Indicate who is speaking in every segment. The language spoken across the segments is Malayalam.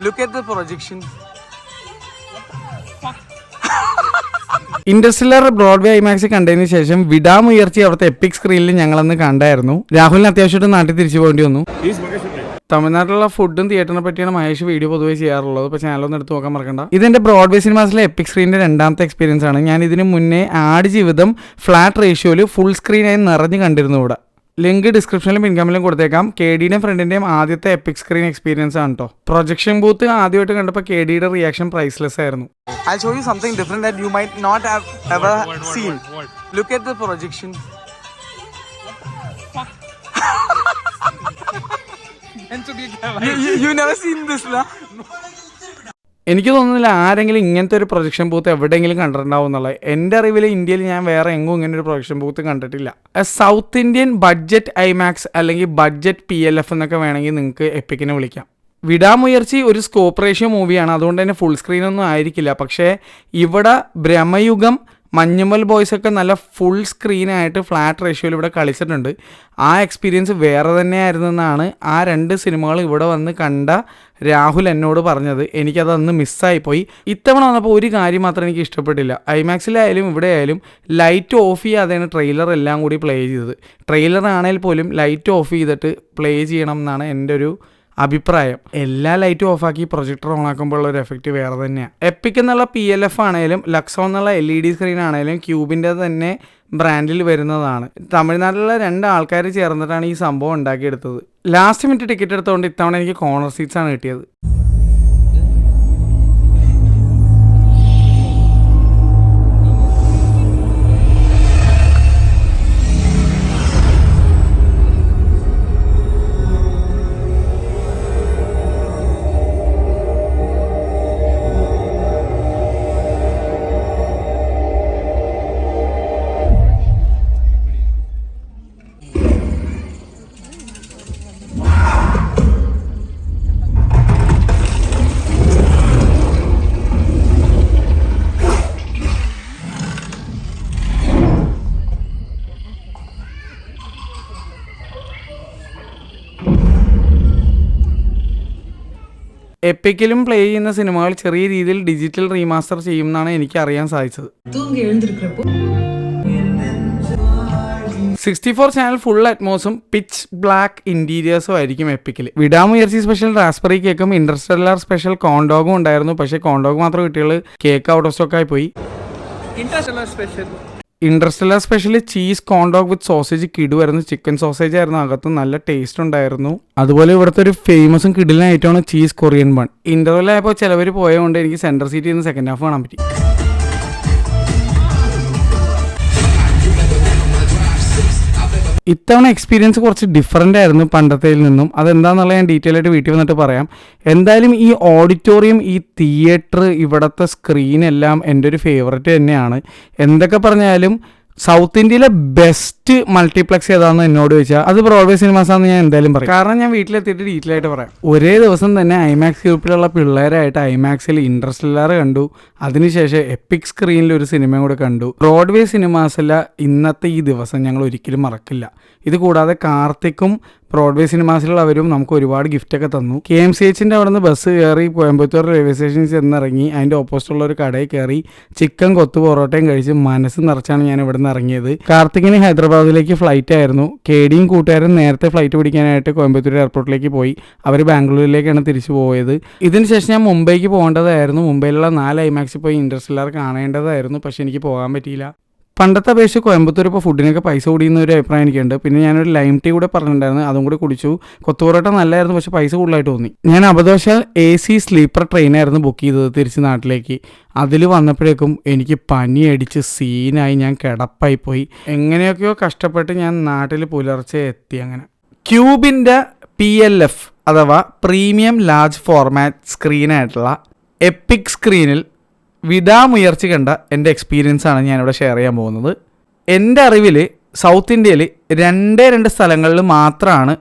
Speaker 1: Look at the projection.
Speaker 2: Interstellar Broadway IMAX കണ്ടതിന് ശേഷം വിടാമുയർച്ചി അവിടുത്തെ എപ്പിക് സ്ക്രീനിൽ ഞങ്ങളന്ന് കണ്ടായിരുന്നു. രാഹുലിന് അത്യാവശ്യമായിട്ട് നാട്ടിൽ തിരിച്ചു പോകേണ്ടി വന്നു. തമിഴ്നാട്ടിലുള്ള ഫുഡും തിയേറ്ററിനെ പറ്റിയാണ് മഹേഷ് വീഡിയോ പൊതുവെ ചെയ്യാറുള്ളത്. അപ്പോൾ ചാനലൊന്നും എടുത്ത് നോക്കാൻ മറക്കണ്ട. ഇതെന്റെ ബ്രോഡ്വേ സിനിമാസിലെ എപ്പിക് സ്ക്രീനിന്റെ രണ്ടാമത്തെ എക്സ്പീരിയൻസ് ആണ്. ഞാൻ ഇതിന് മുന്നേ ആട് ജീവിതം ഫ്ലാറ്റ് റേഷ്യോയിൽ ഫുൾ സ്ക്രീനായി നിറഞ്ഞു കണ്ടിരുന്നു. ഇവിടെ ലിങ്ക് ഡിസ്ക്രിപ്ഷനിലും പിൻകമിലും കൊടുത്തേക്കാം. കെഡിയുടെയും ഫ്രണ്ടിന്റെയും ആദ്യത്തെ എപ്പിക് സ്ക്രീൻ എക്സ്പീരിയൻസ് ആണ് കേട്ടോ. പ്രൊജക്ഷൻ ബൂത്ത് ആദ്യമായിട്ട് കണ്ടപ്പോൾ കെഡിയുടെ റിയാക്ഷൻ പ്രൈസ്ലെസ് ആയിരുന്നു.
Speaker 1: I'll show you something different that you might not have ever seen. Look at the projection. You never seen this, na?
Speaker 2: എനിക്ക് തോന്നുന്നില്ല ആരെങ്കിലും ഇങ്ങനത്തെ ഒരു പ്രൊജക്ഷൻ ബൂത്ത് എവിടെയെങ്കിലും കണ്ടിട്ടുണ്ടാവും എന്നുള്ളത്. എൻ്റെ അറിവിൽ ഇന്ത്യയിൽ ഞാൻ വേറെ എങ്ങും ഇങ്ങനെ ഒരു പ്രൊജക്ഷൻ ബൂത്ത് കണ്ടിട്ടില്ല. സൗത്ത് ഇന്ത്യൻ ബഡ്ജറ്റ് ഐമാക്സ് അല്ലെങ്കിൽ ബഡ്ജറ്റ് PLF എന്നൊക്കെ വേണമെങ്കിൽ നിങ്ങൾക്ക് എപ്പിക്കിനെ വിളിക്കാം. വിടാമുയർച്ചി ഒരു സ്കോപ്പ് റേഷ്യോ മൂവിയാണ്, അതുകൊണ്ട് തന്നെ ഫുൾ സ്ക്രീനൊന്നും ആയിരിക്കില്ല. പക്ഷേ ഇവിടെ ബ്രഹ്മയുഗം, മഞ്ഞുമൽ ബോയ്സ് ഒക്കെ നല്ല ഫുൾ സ്ക്രീനായിട്ട് ഫ്ലാറ്റ് റേഷ്യോയിൽ ഇവിടെ കളിച്ചിട്ടുണ്ട്. ആ എക്സ്പീരിയൻസ് വേറെ തന്നെയായിരുന്നെന്നാണ് ആ രണ്ട് സിനിമകൾ ഇവിടെ വന്ന് കണ്ട രാഹുൽ എന്നോട് പറഞ്ഞത്. എനിക്കതന്ന് മിസ്സായിപ്പോയി. ഇത്തവണ വന്നപ്പോൾ ഒരു കാര്യം മാത്രം എനിക്ക് ഇഷ്ടപ്പെട്ടില്ല. ഐമാക്സിലായാലും ഇവിടെ ആയാലും ലൈറ്റ് ഓഫ് ചെയ്യാതെയാണ് ട്രെയിലർ എല്ലാം കൂടി പ്ലേ ചെയ്തത്. ട്രെയിലർ ആണെങ്കിൽ പോലും ലൈറ്റ് ഓഫ് ചെയ്തിട്ട് പ്ലേ ചെയ്യണം എന്നാണ് എൻ്റെ ഒരു അഭിപ്രായം. എല്ലാ ലൈറ്റും ഓഫാക്കി പ്രൊജക്ടർ ഓൺ ആക്കുമ്പോൾ ഒരു എഫക്റ്റ് വേറെ തന്നെയാണ്. എപ്പിക് എന്നുള്ള PLF ആണെങ്കിലും ലക്സോ എന്നുള്ള LED സ്ക്രീൻ ആണെങ്കിലും ക്യൂബിൻ്റെ തന്നെ ബ്രാൻഡിൽ വരുന്നതാണ്. തമിഴ്നാട്ടിലുള്ള 2 ആൾക്കാർ ചേർന്നിട്ടാണ് ഈ സംഭവം ഉണ്ടാക്കിയെടുത്തത്. ലാസ്റ്റ് മിനിറ്റ് ടിക്കറ്റ് എടുത്തുകൊണ്ട് ഇത്തവണ എനിക്ക് കോർണർ സീറ്റ്സ് ആണ് കിട്ടിയത്. എപ്പിക്കിലും പ്ലേ ചെയ്യുന്ന സിനിമകൾ ചെറിയ രീതിയിൽ ഡിജിറ്റൽ റീമാസ്റ്റർ ചെയ്യുമെന്നാണ് എനിക്ക് അറിയാൻ സാധിച്ചത്. 64 ചാനൽ ഫുൾ അറ്റ്മോസും പിച്ച് ബ്ലാക്ക് ഇന്റീരിയേഴ്സും ആയിരിക്കും എപ്പിക്കിൽ. വിടാമുയർച്ചി സ്പെഷ്യൽ റാസ്ബെറി കേക്കും ഇന്റർസ്റ്റെല്ലാർ സ്പെഷ്യൽ കോൺഡോഗും ഉണ്ടായിരുന്നു. പക്ഷേ കോൺഡോഗ് മാത്രം കിട്ടിയുള്ളൂ. കേക്ക് ഔട്ട് ഓഫ് സ്റ്റോക്ക് ആയി പോയി. ഇന്റർസ്റ്റെല്ലാർ സ്പെഷ്യൽ ചീസ് കോൺഡോഗ് വിത്ത് സോസേജ് കിടുവായിരുന്നു. ചിക്കൻ സോസേജ് ആയിരുന്നു, അകത്ത് നല്ല ടേസ്റ്റ് ഉണ്ടായിരുന്നു. അതുപോലെ ഇവിടുത്തെ ഒരു ഫേമസും കിടിലൻ ഐറ്റമാണ് ചീസ് കൊറിയൻ ബൺ. ഇന്റർവെല്ലായപ്പോൾ ചിലവർ പോയതുകൊണ്ട് എനിക്ക് സെൻട്രൽ സീറ്റിൽ നിന്ന് സെക്കൻഡ് ഹാഫ് കാണാൻ പറ്റി. ഇത്തവണ എക്സ്പീരിയൻസ് കുറച്ച് ഡിഫറൻ്റ് ആയിരുന്നു പണ്ടത്തേൽ നിന്നും. അതെന്താണെന്നുള്ള ഞാൻ ഡീറ്റെയിൽ ആയിട്ട് വീട്ടിൽ വന്നിട്ട് പറയാം. എന്തായാലും ഈ ഓഡിറ്റോറിയം, ഈ തിയേറ്റർ, ഇവിടുത്തെ സ്ക്രീൻ എല്ലാം എൻ്റെ ഒരു ഫേവററ്റ് തന്നെയാണ്. എന്തൊക്കെ പറഞ്ഞാലും സൗത്ത് ഇന്ത്യയിലെ ബെസ്റ്റ് മൾട്ടിപ്ലക്സ് ഏതാണെന്ന് എന്നോട് ചോദിച്ചാൽ അത് ബ്രോഡ്വേ സിനിമാസാണെന്ന് ഞാൻ എന്തായാലും പറയും. കാരണം ഞാൻ വീട്ടിലെത്തിയിട്ട് ഡീറ്റെയിൽ ആയിട്ട് പറയാം. ഒരേ ദിവസം തന്നെ ഐമാക്സ് ഗ്രൂപ്പിലുള്ള പിള്ളേരായിട്ട് ഐമാക്സിൽ ഇന്റർസ്റ്റെല്ലാർ കണ്ടു. അതിനുശേഷം എപ്പിക് സ്ക്രീനിൽ ഒരു സിനിമയും കൂടെ കണ്ടു. ബ്രോഡ്വേ സിനിമാസിലെ ഇന്നത്തെ ഈ ദിവസം ഞങ്ങൾ ഒരിക്കലും മറക്കില്ല. ഇത് കൂടാതെ കാർത്തിക്കും ബ്രോഡ്വേ സിനിമാസിലുള്ളവരും നമുക്ക് ഒരുപാട് ഗിഫ്റ്റൊക്കെ തന്നു. KMCHൻ്റെ അവിടെ നിന്ന് ബസ് കയറി കോയമ്പത്തൂർ റെയിൽവേ സ്റ്റേഷനിൽ ചെന്നിറങ്ങി അതിൻ്റെ ഓപ്പോസിറ്റുള്ള ഒരു കടയിൽ കയറി ചിക്കൻ കൊത്തു പൊറോട്ടയും കഴിച്ച് മനസ്സ് നിറച്ചാണ് ഞാൻ ഇവിടെ നിന്ന് ഇറങ്ങിയത്. കാർത്തികിന് ഹൈദരാബാദിലേക്ക് ഫ്ലൈറ്റ് ആയിരുന്നു. KDയും കൂട്ടുകാരും നേരത്തെ ഫ്ലൈറ്റ് പിടിക്കാനായിട്ട് കോയമ്പത്തൂർ എയർപോർട്ടിലേക്ക് പോയി. അവർ ബാംഗ്ലൂരിലേക്കാണ് തിരിച്ചു പോയത്. ഇതിനുശേഷം ഞാൻ മുംബൈക്ക് പോകേണ്ടതായിരുന്നു. മുംബൈയിലുള്ള 4 ഐമാക്സിൽ പോയി ഇന്റർസ്റ്റെല്ലാർ കാണേണ്ടതായിരുന്നു. പക്ഷെ എനിക്ക് പോകാൻ പറ്റിയില്ല. പണ്ടത്തെ അപേക്ഷിച്ച് കോയമ്പത്തൂർ ഇപ്പോൾ ഫുഡിനൊക്കെ പൈസ കൂടിയുന്ന ഒരു അഭിപ്രായം എനിക്കുണ്ട്. പിന്നെ ഞാനൊരു ലൈം ടീ കൂടെ പറഞ്ഞിട്ടുണ്ടായിരുന്നു, അതും കൂടി കുടിച്ചു. കൊത്തുപൊറോട്ട നല്ലതായിരുന്നു, പക്ഷേ പൈസ കൂടുതലായിട്ട് തോന്നി. ഞാൻ അബദ്ധവശാൽ AC സ്ലീപ്പർ ട്രെയിനായിരുന്നു ബുക്ക് ചെയ്തത് തിരിച്ച് നാട്ടിലേക്ക്. അതിൽ വന്നപ്പോഴേക്കും എനിക്ക് പനി അടിച്ച് സീനായി, ഞാൻ കിടപ്പായിപ്പോയി. എങ്ങനെയൊക്കെയോ കഷ്ടപ്പെട്ട് ഞാൻ നാട്ടിൽ പുലർച്ചെ എത്തി. അങ്ങനെ ക്യൂബിൻ്റെ PLF അഥവാ പ്രീമിയം ലാർജ് ഫോർമാറ്റ് സ്ക്രീനായിട്ടുള്ള എപ്പിക് സ്ക്രീനിൽ വിടാമുയർച്ചി കണ്ട എൻ്റെ എക്സ്പീരിയൻസാണ് ഞാനിവിടെ ഷെയർ ചെയ്യാൻ പോകുന്നത്. എൻ്റെ അറിവിൽ സൗത്ത് ഇന്ത്യയിൽ 2 സ്ഥലങ്ങളിൽ മാത്രമാണ്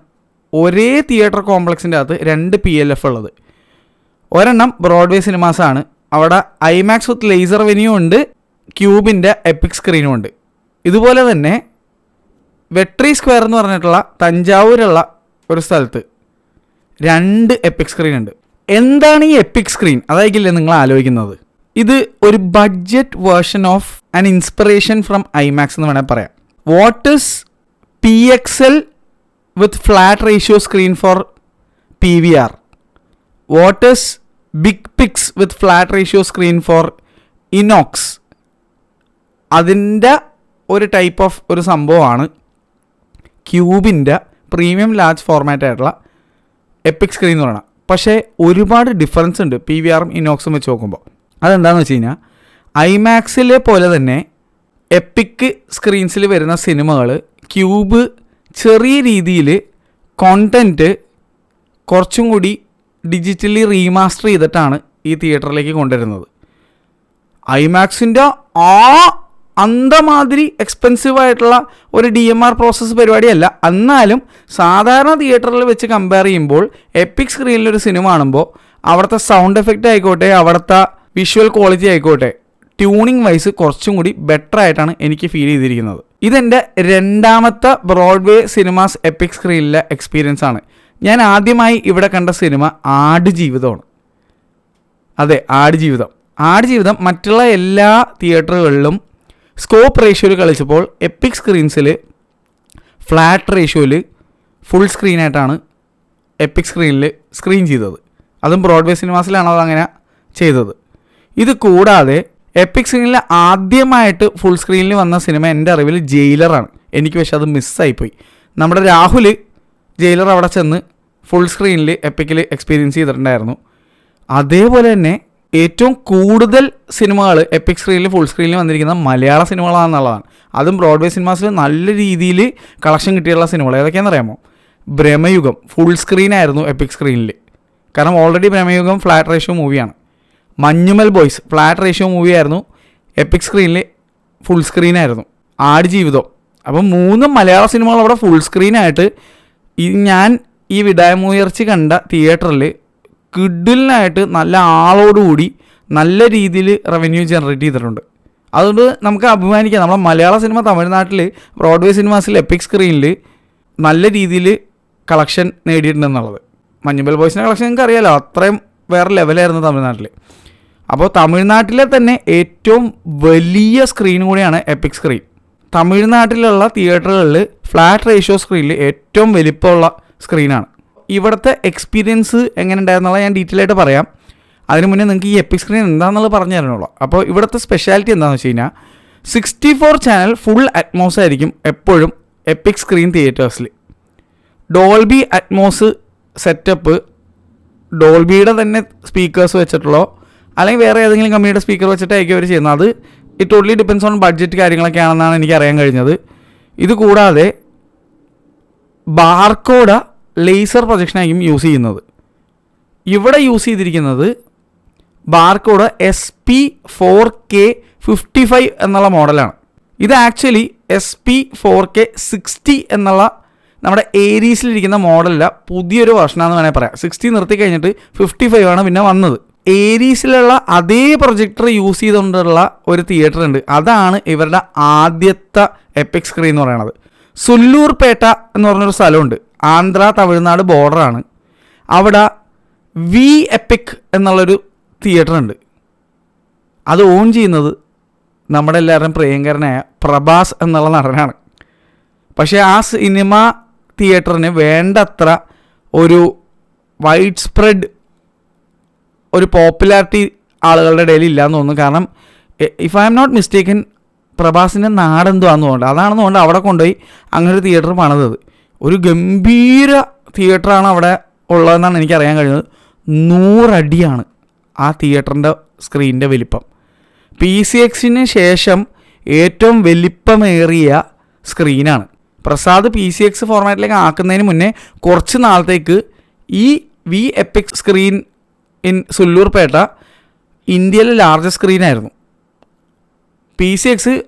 Speaker 2: ഒരേ തിയേറ്റർ കോംപ്ലക്സിൻ്റെ അകത്ത് 2 PLF ഉള്ളത്. ഒരെണ്ണം ബ്രോഡ്വേ സിനിമാസാണ്. അവിടെ ഐമാക്സ് വിത്ത് ലേസർ വെന്യൂ ഉണ്ട്, ക്യൂബിൻ്റെ എപ്പിക് സ്ക്രീനും ഉണ്ട്. ഇതുപോലെ തന്നെ വെട്രി സ്ക്വയർ എന്ന് പറഞ്ഞിട്ടുള്ള തഞ്ചാവൂരുള്ള ഒരു സ്ഥലത്ത് 2 എപ്പിക് സ്ക്രീൻ ഉണ്ട്. എന്താണ് ഈ എപ്പിക് സ്ക്രീൻ? അതായിരിക്കില്ലേ നിങ്ങൾ ആലോചിക്കുന്നത്. ഇത് ഒരു budget version of an inspiration from IMAX എന്ന് വേണമെങ്കിൽ പറയാം. What is PXL with flat ratio screen for PVR? What is Big Pix with flat ratio screen for INOX? അതിൻ്റെ ഒരു ടൈപ്പ് ഓഫ് ഒരു സംഭവമാണ് ക്യൂബിൻ്റെ പ്രീമിയം ലാർജ് ഫോർമാറ്റ് ആയിട്ടുള്ള എപ്പിക് സ്ക്രീൻ എന്ന് പറയുന്നത്. പക്ഷേ ഒരുപാട് ഡിഫറൻസ് ഉണ്ട് PVRും ഇനോക്സും വെച്ച് നോക്കുമ്പോൾ. അതെന്താണെന്ന് വെച്ച് കഴിഞ്ഞാൽ ഐമാക്സിലെ പോലെ തന്നെ എപ്പിക് സ്ക്രീൻസിൽ വരുന്ന സിനിമകൾ ക്യൂബ് ചെറിയ രീതിയിൽ കോണ്ടൻറ്റ് കുറച്ചും കൂടി ഡിജിറ്റലി റീമാസ്റ്റർ ചെയ്തിട്ടാണ് ഈ തിയേറ്ററിലേക്ക് കൊണ്ടുവരുന്നത്. ഐമാക്സിൻ്റെ അന്തമാതിരി എക്സ്പെൻസീവായിട്ടുള്ള ഒരു DMR പ്രോസസ്സ് പരിപാടിയല്ല. എന്നാലും സാധാരണ തിയേറ്ററിൽ വെച്ച് കമ്പയർ ചെയ്യുമ്പോൾ എപ്പിക് സ്ക്രീനിലൊരു സിനിമ കാണുമ്പോൾ അവിടുത്തെ സൗണ്ട് എഫക്റ്റ് ആയിക്കോട്ടെ, അവിടുത്തെ വിഷ്വൽ ക്വാളിറ്റി ആയിക്കോട്ടെ, ട്യൂണിങ് വൈസ് കുറച്ചും കൂടി ബെറ്റർ ആയിട്ടാണ് എനിക്ക് ഫീൽ ചെയ്തിരിക്കുന്നത്. ഇതെൻ്റെ രണ്ടാമത്തെ ബ്രോഡ്വേ സിനിമാസ് എപ്പിക് സ്ക്രീനിലെ എക്സ്പീരിയൻസ് ആണ്. ഞാൻ ആദ്യമായി ഇവിടെ കണ്ട സിനിമ ആടുജീവിതമാണ്. അതെ, ആടുജീവിതം മറ്റുള്ള എല്ലാ തിയേറ്ററുകളിലും സ്കോപ്പ് റേഷ്യോയിൽ കളിച്ചപ്പോൾ എപ്പിക് സ്ക്രീൻസിൽ ഫ്ലാറ്റ് റേഷ്യോയിൽ ഫുൾ സ്ക്രീനായിട്ടാണ് എപ്പിക് സ്ക്രീനിൽ സ്ക്രീൻ ചെയ്തത്. അതും ബ്രോഡ്വേ സിനിമാസിലാണ് അതങ്ങനെ ചെയ്തത്. ഇത് കൂടാതെ എപ്പിക് സ്ക്രീനിൽ ആദ്യമായിട്ട് ഫുൾ സ്ക്രീനിൽ വന്ന സിനിമ എൻ്റെ അറിവിൽ ജയിലറാണ്. എനിക്ക് പക്ഷേ അത് മിസ്സായിപ്പോയി. നമ്മുടെ രാഹുൽ ജയിലർ അവിടെ ചെന്ന് ഫുൾ സ്ക്രീനിൽ എപ്പിക്കിൽ എക്സ്പീരിയൻസ് ചെയ്തിട്ടുണ്ടായിരുന്നു. അതേപോലെ തന്നെ ഏറ്റവും കൂടുതൽ സിനിമകൾ എപ്പിക് സ്ക്രീനിൽ ഫുൾ സ്ക്രീനിൽ വന്നിരിക്കുന്ന മലയാള സിനിമകളാണെന്നുള്ളതാണ്. അതും ബ്രോഡ്വേ സിനിമാസിൽ നല്ല രീതിയിൽ കളക്ഷൻ കിട്ടിയുള്ള സിനിമകൾ ഏതൊക്കെയാണെന്ന് അറിയാമോ? ബ്രഹ്മയുഗം ഫുൾ സ്ക്രീനായിരുന്നു എപ്പിക് സ്ക്രീനിൽ. കാരണം ഓൾറെഡി ബ്രഹ്മയുഗം ഫ്ലാറ്റ് റേഷ്യോ മൂവിയാണ്. മഞ്ഞുമൽ ബോയ്സ് ഫ്ലാറ്റ് റേഷ്യോ മൂവിയായിരുന്നു, എപ്പിക് സ്ക്രീനിൽ ഫുൾ സ്ക്രീനായിരുന്നു. ആടുജീവിതം. അപ്പം 3 മലയാള സിനിമകൾ അവിടെ ഫുൾ സ്ക്രീനായിട്ട് ഞാൻ ഈ വിടായമുയർച്ചി കണ്ട തിയേറ്ററിൽ കിഡിലിനായിട്ട് നല്ല ആളോടുകൂടി നല്ല രീതിയിൽ റവന്യൂ ജനറേറ്റ് ചെയ്തിട്ടുണ്ട്. അതുകൊണ്ട് നമുക്ക് അഭിമാനിക്കാം, നമ്മുടെ മലയാള സിനിമ തമിഴ്നാട്ടിൽ ബ്രോഡ്വേ സിനിമാസിൽ എപ്പിക് സ്ക്രീനിൽ നല്ല രീതിയിൽ കളക്ഷൻ നേടിയിട്ടുണ്ടെന്നുള്ളത്. മഞ്ഞുമൽ ബോയ്സിൻ്റെ കളക്ഷൻ നിങ്ങൾക്ക് അറിയാമല്ലോ, അത്രയും വേറെ ലെവലായിരുന്നു തമിഴ്നാട്ടിൽ. അപ്പോൾ തമിഴ്നാട്ടിലെ തന്നെ ഏറ്റവും വലിയ സ്ക്രീൻ കൂടിയാണ് എപ്പിക് സ്ക്രീൻ. തമിഴ്നാട്ടിലുള്ള തിയേറ്ററുകളിൽ ഫ്ലാറ്റ് റേഷ്യോ സ്ക്രീനിൽ ഏറ്റവും വലിപ്പമുള്ള സ്ക്രീനാണ്. ഇവിടുത്തെ എക്സ്പീരിയൻസ് എങ്ങനെ ഉണ്ടായിരുന്നുള്ള ഞാൻ ഡീറ്റെയിൽ ആയിട്ട് പറയാം. അതിന് മുന്നേ നിങ്ങൾക്ക് ഈ എപ്പിക് സ്ക്രീൻ എന്താണെന്നുള്ളത് പറഞ്ഞു തരണമല്ലോ. അപ്പോൾ ഇവിടുത്തെ സ്പെഷ്യാലിറ്റി എന്താണെന്ന് വെച്ച് കഴിഞ്ഞാൽ 64 ചാനൽ ഫുൾ അറ്റ്മോസ് ആയിരിക്കും എപ്പോഴും എപ്പിക് സ്ക്രീൻ തിയേറ്റേഴ്സിൽ. ഡോൾബി അറ്റ്മോസ് സെറ്റപ്പ് ഡോൾബിയുടെ തന്നെ സ്പീക്കേഴ്സ് വെച്ചിട്ടുള്ളോ അല്ലെങ്കിൽ വേറെ ഏതെങ്കിലും കമ്പനിയുടെ സ്പീക്കർ വെച്ചിട്ടായിരിക്കും അവർ ചെയ്യുന്നത്. അത് it totally depends on budget കാര്യങ്ങളൊക്കെ ആണെന്നാണ് എനിക്ക് അറിയാൻ കഴിഞ്ഞത്. ഇത് കൂടാതെ ബാർകോഡ ലേസർ പ്രൊജക്ഷനായിരിക്കും യൂസ് ചെയ്യുന്നത്. ഇവിടെ യൂസ് ചെയ്തിരിക്കുന്നത് ബാർകോഡ SP4K55 എന്നുള്ള മോഡലാണ്. ഇത് ആക്ച്വലി SP4K60 എന്നുള്ള നമ്മുടെ ഏരീസിലിരിക്കുന്ന മോഡലില്ല, പുതിയൊരു വെർഷനാണെന്ന് വേണമെങ്കിൽ പറയാം. 60 നിർത്തി കഴിഞ്ഞിട്ട് 55 ആണ് പിന്നെ വന്നത്. ഏരീസിലുള്ള അതേ പ്രൊജക്ടർ യൂസ് ചെയ്തുകൊണ്ടുള്ള ഒരു തിയേറ്റർ ഉണ്ട്. അതാണ് ഇവരുടെ ആദ്യത്തെ എപ്പിക് സ്ക്രീൻ എന്ന് പറയുന്നത്. സുല്ലൂർപേട്ട എന്ന് പറഞ്ഞൊരു സ്ഥലമുണ്ട്, ആന്ധ്ര തമിഴ്നാട് ബോർഡറാണ്. അവിടെ വി എപ്പിക് എന്നുള്ളൊരു തിയേറ്റർ ഉണ്ട്. അത് ഓൺ ചെയ്യുന്നത് നമ്മുടെ എല്ലാവരുടെയും പ്രിയങ്കരനായ പ്രഭാസ് എന്നുള്ള നടനാണ്. പക്ഷേ ആ സിനിമ തിയേറ്ററിന് വേണ്ടത്ര ഒരു വൈഡ് സ്പ്രെഡ് ഒരു പോപ്പുലാരിറ്റി ആളുകളുടെ ഇടയിൽ ഇല്ലയെന്ന് തോന്നുന്നു. കാരണം if I'm not mistaken പ്രഭാസിൻ്റെ നാടെന്തുവാന്ന് തോന്നുന്നുണ്ട്, അതാണെന്ന് തോന്നുന്നുണ്ട് അവിടെ കൊണ്ടുപോയി അങ്ങനെ ഒരു തിയേറ്റർ പണിതത്. ഒരു ഗംഭീര തിയേറ്ററാണ് അവിടെ ഉള്ളതെന്നാണ് എനിക്കറിയാൻ കഴിഞ്ഞത്. 100 അടിയാണ് ആ തിയേറ്ററിൻ്റെ സ്ക്രീനിൻ്റെ വലിപ്പം. PCXന് ശേഷം ഏറ്റവും വലിപ്പമേറിയ സ്ക്രീനാണ്. പ്രസാദ് PCX ഫോർമാറ്റിലേക്ക് ആക്കുന്നതിന് മുന്നേ കുറച്ച് നാളത്തേക്ക് ഈ വി എപ്പിക് സ്ക്രീൻ ഇൻ സുല്ലൂർപേട്ട ഇന്ത്യയിലെ ലാർജസ്റ്റ് സ്ക്രീനായിരുന്നു. PCX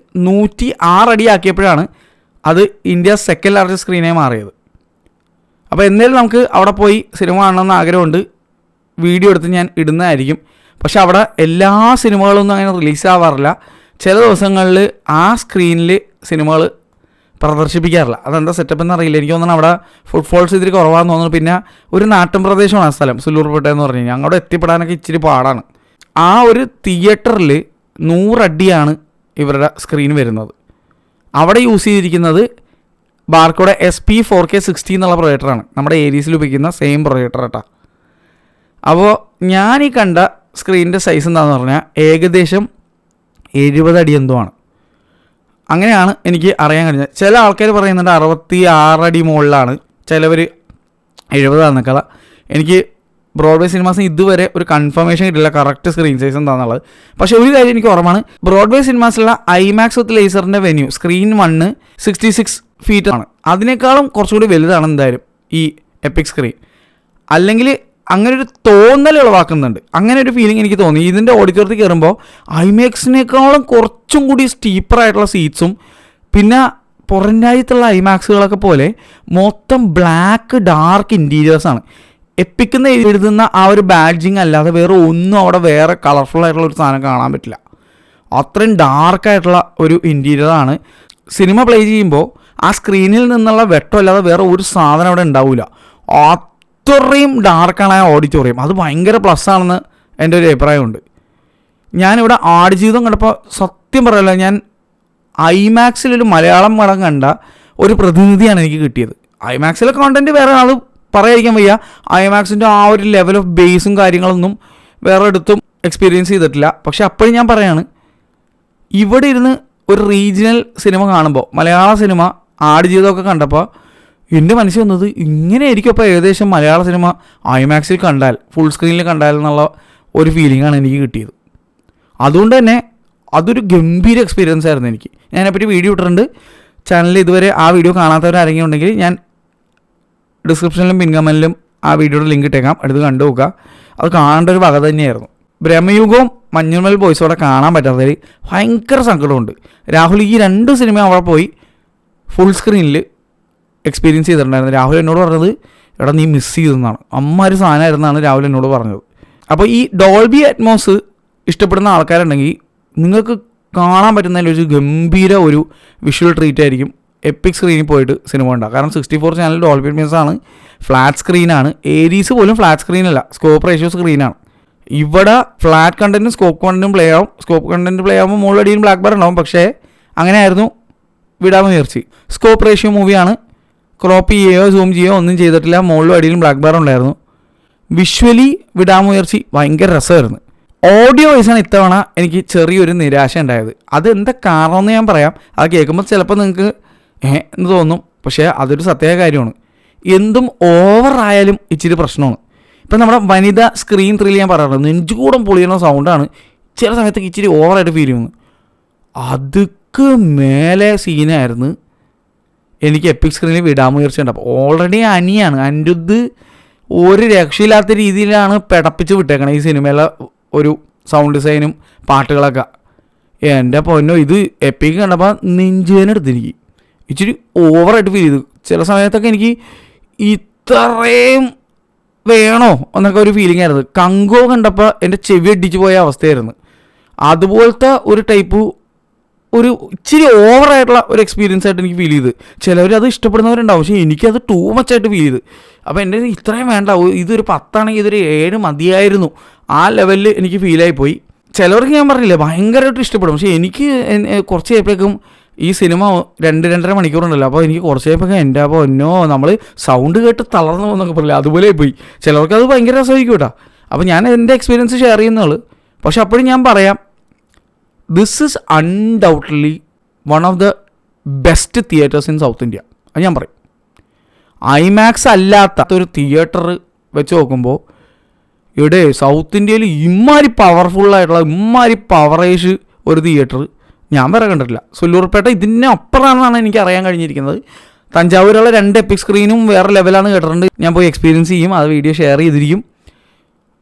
Speaker 2: 106 അടി ആക്കിയപ്പോഴാണ് അത് ഇന്ത്യ സെക്കൻഡ് ലാർജസ്റ്റ് സ്ക്രീനായി മാറിയത്. അപ്പോൾ എന്തായാലും നമുക്ക് അവിടെ പോയി സിനിമ കാണണമെന്ന് ആഗ്രഹമുണ്ട്. വീഡിയോ എടുത്ത് ഞാൻ ഇടുന്നതായിരിക്കും. പക്ഷെ അവിടെ എല്ലാ സിനിമകളൊന്നും അങ്ങനെ റിലീസ് ആവാറില്ല. ചില ദിവസങ്ങളിൽ ആ സ്ക്രീനിൽ സിനിമകൾ പ്രദർശിപ്പിക്കാറില്ല. അതെന്താ സെറ്റപ്പ് എന്ന് അറിയില്ല. എനിക്ക് തോന്നുന്നു അവിടെ ഫുട്ഫോൾസ് ഇതിൽ കുറവാന്ന് തോന്നുന്നു. പിന്നെ ഒരു നാട്ടിൻ പ്രദേശമാണ് ആ സ്ഥലം, സുല്ലൂർപേട്ട എന്ന് പറഞ്ഞു കഴിഞ്ഞാൽ. അങ്ങോട്ട് എത്തിപ്പെടാനൊക്കെ ഇച്ചിരി പാടാണ്. ആ ഒരു തിയേറ്ററിൽ 100 അടിയാണ് ഇവരുടെ സ്ക്രീൻ വരുന്നത്. അവിടെ യൂസ് ചെയ്തിരിക്കുന്നത് ബാർക്കോടെ SP4K60 എന്നുള്ള പ്രൊജക്ടറാണ്. നമ്മുടെ ഏരീസിൽ ഉപയോഗിക്കുന്ന സെയിം പ്രൊജക്ടർ കേട്ടോ. അപ്പോൾ ഞാൻ ഈ കണ്ട സ്ക്രീനിൻ്റെ സൈസ് എന്താണെന്ന് പറഞ്ഞാൽ ഏകദേശം 70 അടി എന്തോ ആണ്. അങ്ങനെയാണ് എനിക്ക് അറിയാൻ കഴിഞ്ഞത്. ചില ആൾക്കാർ പറയുന്നുണ്ട് 66 അടി മുകളിലാണ്, ചിലവർ 70 ആണെന്നൊക്കെ. എനിക്ക് ബ്രോഡ്വേ സിനിമാസിന് ഇതുവരെ ഒരു കൺഫർമേഷൻ കിട്ടില്ല കറക്റ്റ് സ്ക്രീൻ സൈസ് എന്താണെന്നുള്ളത്. പക്ഷേ ഒരു കാര്യം എനിക്ക് ഉറപ്പാണ്, ബ്രോഡ്വേ സിനിമാസിലുള്ള ഐമാക്സ് വിത്ത് ലേസറിൻ്റെ വെന്യൂ സ്ക്രീൻ 1 66 ഫീറ്റ് ആണ്. അതിനേക്കാളും കുറച്ചുകൂടി വലുതാണ് എന്തായാലും ഈ എപ്പിക് സ്ക്രീൻ. അല്ലെങ്കിൽ അങ്ങനെ ഒരു തോന്നൽ ഉളവാക്കുന്നുണ്ട്. അങ്ങനെ ഒരു ഫീലിംഗ് എനിക്ക് തോന്നി. ഇതിൻ്റെ ഓഡിറ്റോറിയത്തിൽ കയറുമ്പോൾ ഐമാക്സിനേക്കാളും കുറച്ചും കൂടി സ്റ്റീപ്പറായിട്ടുള്ള സീറ്റ്സും പിന്നെ പുറം രാജ്യത്തുള്ള ഐമാക്സുകളൊക്കെ പോലെ മൊത്തം ബ്ലാക്ക് ഡാർക്ക് ഇൻറ്റീരിയേഴ്സാണ്. എപ്പിക്കുന്ന എഴുതുന്ന ആ ഒരു ബാഡ്ജിങ് അല്ലാതെ വേറെ ഒന്നും അവിടെ വേറെ കളർഫുൾ ആയിട്ടുള്ള ഒരു സാധനം കാണാൻ പറ്റില്ല. അത്രയും ഡാർക്കായിട്ടുള്ള ഒരു ഇൻറ്റീരിയറാണ്. സിനിമ പ്ലേ ചെയ്യുമ്പോൾ ആ സ്ക്രീനിൽ നിന്നുള്ള വെട്ടം അല്ലാതെ വേറെ ഒരു സാധനം അവിടെ ഉണ്ടാവില്ല. അത്രയും ഡാർക്കാണ് ആ ഓഡിറ്റോറിയം. അത് ഭയങ്കര പ്ലസ് ആണെന്ന് എൻ്റെ ഒരു അഭിപ്രായമുണ്ട്. ഞാനിവിടെ ആടുജീവിതം കണ്ടപ്പോൾ സത്യം പറയല്ല, ഞാൻ ഐമാക്സിലൊരു മലയാളം പടം കണ്ട ഒരു പ്രതിനിധിയാണ് എനിക്ക് കിട്ടിയത്. ഐമാക്സിലെ കോണ്ടൻറ്റ് വേറെ ആൾ പറയാതിരിക്കാൻ വയ്യ. ഐമാക്സിൻ്റെ ആ ഒരു ലെവൽ ഓഫ് ബേസും കാര്യങ്ങളൊന്നും വേറെ എടുത്തും എക്സ്പീരിയൻസ് ചെയ്തിട്ടില്ല. പക്ഷെ അപ്പോഴും ഞാൻ പറയാണ്, ഇവിടെ ഇരുന്ന് ഒരു റീജിയണൽ സിനിമ കാണുമ്പോൾ, മലയാള സിനിമ ആടുജീവിതമൊക്കെ കണ്ടപ്പോൾ എൻ്റെ മനസ്സിൽ വന്നത് ഇങ്ങനെയായിരിക്കും അപ്പോൾ ഏകദേശം മലയാള സിനിമ ഐമാക്സിൽ കണ്ടാൽ, ഫുൾ സ്ക്രീനിൽ കണ്ടാൽ എന്നുള്ള ഒരു ഫീലിംഗാണ് എനിക്ക് കിട്ടിയത്. അതുകൊണ്ട് തന്നെ അതൊരു ഗംഭീര എക്സ്പീരിയൻസ് ആയിരുന്നു എനിക്ക്. ഞാനതിനെപ്പറ്റി വീഡിയോ ഇട്ടിട്ടുണ്ട് ചാനലിൽ. ഇതുവരെ ആ വീഡിയോ കാണാത്തവരാരെങ്കിലും ഉണ്ടെങ്കിൽ ഞാൻ ഡിസ്ക്രിപ്ഷനിലും പിൻ കമൻറ്റിലും ആ വീഡിയോയുടെ ലിങ്ക് ഇട്ടേക്കാം, എടുത്ത് കണ്ടു നോക്കുക. അത് കാണേണ്ട ഒരു വക തന്നെയായിരുന്നു. ബ്രഹ്മയുഗവും മഞ്ഞുമൽ ബോയ്സോടെ കാണാൻ പറ്റാത്തതിൽ ഭയങ്കര സങ്കടമുണ്ട്. രാഹുൽ ഈ 2 സിനിമ അവിടെ പോയി ഫുൾ സ്ക്രീനിൽ എക്സ്പീരിയൻസ് ചെയ്തിട്ടുണ്ടായിരുന്നു. രാഹുൽ എന്നോട് പറഞ്ഞത് എടാ നീ മിസ് ചെയ്തെന്നാണ്, അമ്മൊരു സാധനമായിരുന്നാണ് രാഹുൽ എന്നോട് പറഞ്ഞത്. അപ്പോൾ ഈ ഡോൾബി അറ്റ്മോസ് ഇഷ്ടപ്പെടുന്ന ആൾക്കാരുണ്ടെങ്കിൽ നിങ്ങൾക്ക് കാണാൻ പറ്റുന്നതിൽ ഒരു ഗംഭീര ഒരു വിഷ്വൽ ട്രീറ്റ് ആയിരിക്കും എപ്പിക് സ്ക്രീനിൽ പോയിട്ട് സിനിമ ഉണ്ടാകും. കാരണം 64 ചാനൽ ഡോൾബി അറ്റ്മോസ് ആണ്, ഫ്ലാറ്റ് സ്ക്രീനാണ്. ഏരീസ് പോലും ഫ്ലാറ്റ് സ്ക്രീനല്ല, സ്കോപ്പ് റേഷ്യോ സ്ക്രീനാണ്. ഇവിടെ ഫ്ലാറ്റ് കണ്ടൻറ്റും സ്കോപ്പ് കണ്ടൻറ്റും പ്ലേ ആവും. സ്കോപ്പ് കണ്ടൻറ്റ് പ്ലേ ആകുമ്പോൾ മുകളിലടിയും ബ്ലാക്ക് ബാർ ഉണ്ടാവും. പക്ഷേ അങ്ങനെയായിരുന്നു വിടാമുയർച്ചി. സ്കോപ്പ് റേഷ്യോ മൂവിയാണ്, ക്രോപ്പ് ചെയ്യുകയോ സൂം ചെയ്യുകയോ ഒന്നും ചെയ്തിട്ടില്ല. മുകളിലും അടിയിലും ബ്ലാക്ക് ബാർ ഉണ്ടായിരുന്നു. വിഷ്വലി വിടാമുയർച്ചി ഭയങ്കര രസമായിരുന്നു. ഓഡിയോ വൈസാണ് ഇത്തവണ എനിക്ക് ചെറിയൊരു നിരാശ ഉണ്ടായത്. അതെന്താ കാരണം എന്ന് ഞാൻ പറയാം. അത് കേൾക്കുമ്പോൾ ചിലപ്പോൾ നിങ്ങൾക്ക് എന്ന് തോന്നും, പക്ഷേ അതൊരു സത്യമായ കാര്യമാണ്. എന്തും ഓവറായാലും ഇച്ചിരി പ്രശ്നമാണ്. ഇപ്പം നമ്മുടെ വനിത സ്ക്രീൻ ത്രില്ല് ഞാൻ പറയാറുണ്ട്, നെഞ്ചുകൂടം പൊളിയുന്ന സൗണ്ടാണ് ചില സമയത്തൊക്കെ ഇച്ചിരി ഓവറായിട്ട് ഫീൽ ചെയ്യുന്നത്. അതൊക്കെ മേലെ സീനായിരുന്നു എനിക്ക് എപ്പിക് സ്ക്രീനിൽ വിടാമുയർച്ച ഉണ്ട്. അപ്പോൾ ഓൾറെഡി അനിയാണ്, അനിരുദ്ധ് ഒരു രക്ഷയില്ലാത്ത രീതിയിലാണ് പിടപ്പിച്ച് വിട്ടേക്കണം ഈ സിനിമയിലെ ഒരു സൗണ്ട് ഡിസൈനും പാട്ടുകളൊക്കെ. എൻ്റെ പൊന്നോ, ഇത് എപ്പിക് കണ്ടപ്പോൾ നെഞ്ചുവേദന എടുത്തിരിക്കും. ഇച്ചിരി ഓവറായിട്ട് ഫീൽ ചെയ്തു. ചില സമയത്തൊക്കെ എനിക്ക് ഇത്രയും വേണോ എന്നൊക്കെ ഒരു ഫീലിംഗ് ആയിരുന്നു. കങ്കോ കണ്ടപ്പോൾ എൻ്റെ ചെവി അടിച്ചു പോയ അവസ്ഥയായിരുന്നു. അതുപോലത്തെ ഒരു ടൈപ്പ് ഒരു ഇച്ചിരി ഓവറായിട്ടുള്ള ഒരു എക്സ്പീരിയൻസ് ആയിട്ട് എനിക്ക് ഫീൽ ചെയ്ത്. ചിലവർ അത് ഇഷ്ടപ്പെടുന്നവരുണ്ടാവും, പക്ഷേ എനിക്കത് ടൂ മച്ചായിട്ട് ഫീൽ ചെയ്ത്. അപ്പോൾ എൻ്റെ ഇത്രയും വേണ്ട, ഇതൊരു 10 ആണെങ്കിൽ ഇതൊരു 7 മതിയായിരുന്നു, ആ ലെവലിൽ എനിക്ക് ഫീലായി പോയി. ചിലവർക്ക് ഞാൻ പറഞ്ഞില്ലേ ഭയങ്കരമായിട്ട് ഇഷ്ടപ്പെടും, പക്ഷേ എനിക്ക് കുറച്ച് കഴിയുമ്പോഴേക്കും ഈ സിനിമ 2-2.5 മണിക്കൂറുണ്ടല്ലോ. അപ്പോൾ എനിക്ക് കുറച്ച് കഴിയുമ്പോഴേക്കും എൻ്റെ അപ്പോൾ ഒന്നോ നമ്മൾ സൗണ്ട് കേട്ട് തളർന്നു പോകുന്നൊക്കെ പറയില്ല, അതുപോലെ പോയി. ചിലർക്ക് അത് ഭയങ്കര രസമായിരിക്കും കേട്ടോ. അപ്പോൾ ഞാൻ എൻ്റെ എക്സ്പീരിയൻസ് ഷെയർ ചെയ്യുന്നുള്ളൂ. പക്ഷെ അപ്പോഴും ഞാൻ പറയാം, this is undoubtedly one of the best theatres in South India. അത് ഞാൻ പറയും. ഐമാക്സ് അല്ലാത്ത ഒരു തിയേറ്റർ വെച്ച് നോക്കുമ്പോൾ ഇവിടെ സൗത്ത് ഇന്ത്യയിൽ ഇമ്മാതിരി പവർഫുള്ളായിട്ടുള്ള ഇമ്മാതിരി പവറേജ് ഒരു തിയേറ്റർ ഞാൻ വേറെ കണ്ടിട്ടില്ല. സുല്ലൂർപേട്ട ഇതിന് അപ്പുറമാണെന്നാണ് എനിക്ക് അറിയാൻ കഴിഞ്ഞിരിക്കുന്നത്. തഞ്ചാവൂരുള്ള 2 എപ്പിക് സ്ക്രീനും വേറെ ലെവലാണ് കേട്ടിട്ടുണ്ട്. ഞാൻ പോയി എക്സ്പീരിയൻസ് ചെയ്യും, അത് വീഡിയോ ഷെയർ ചെയ്തിരിക്കും.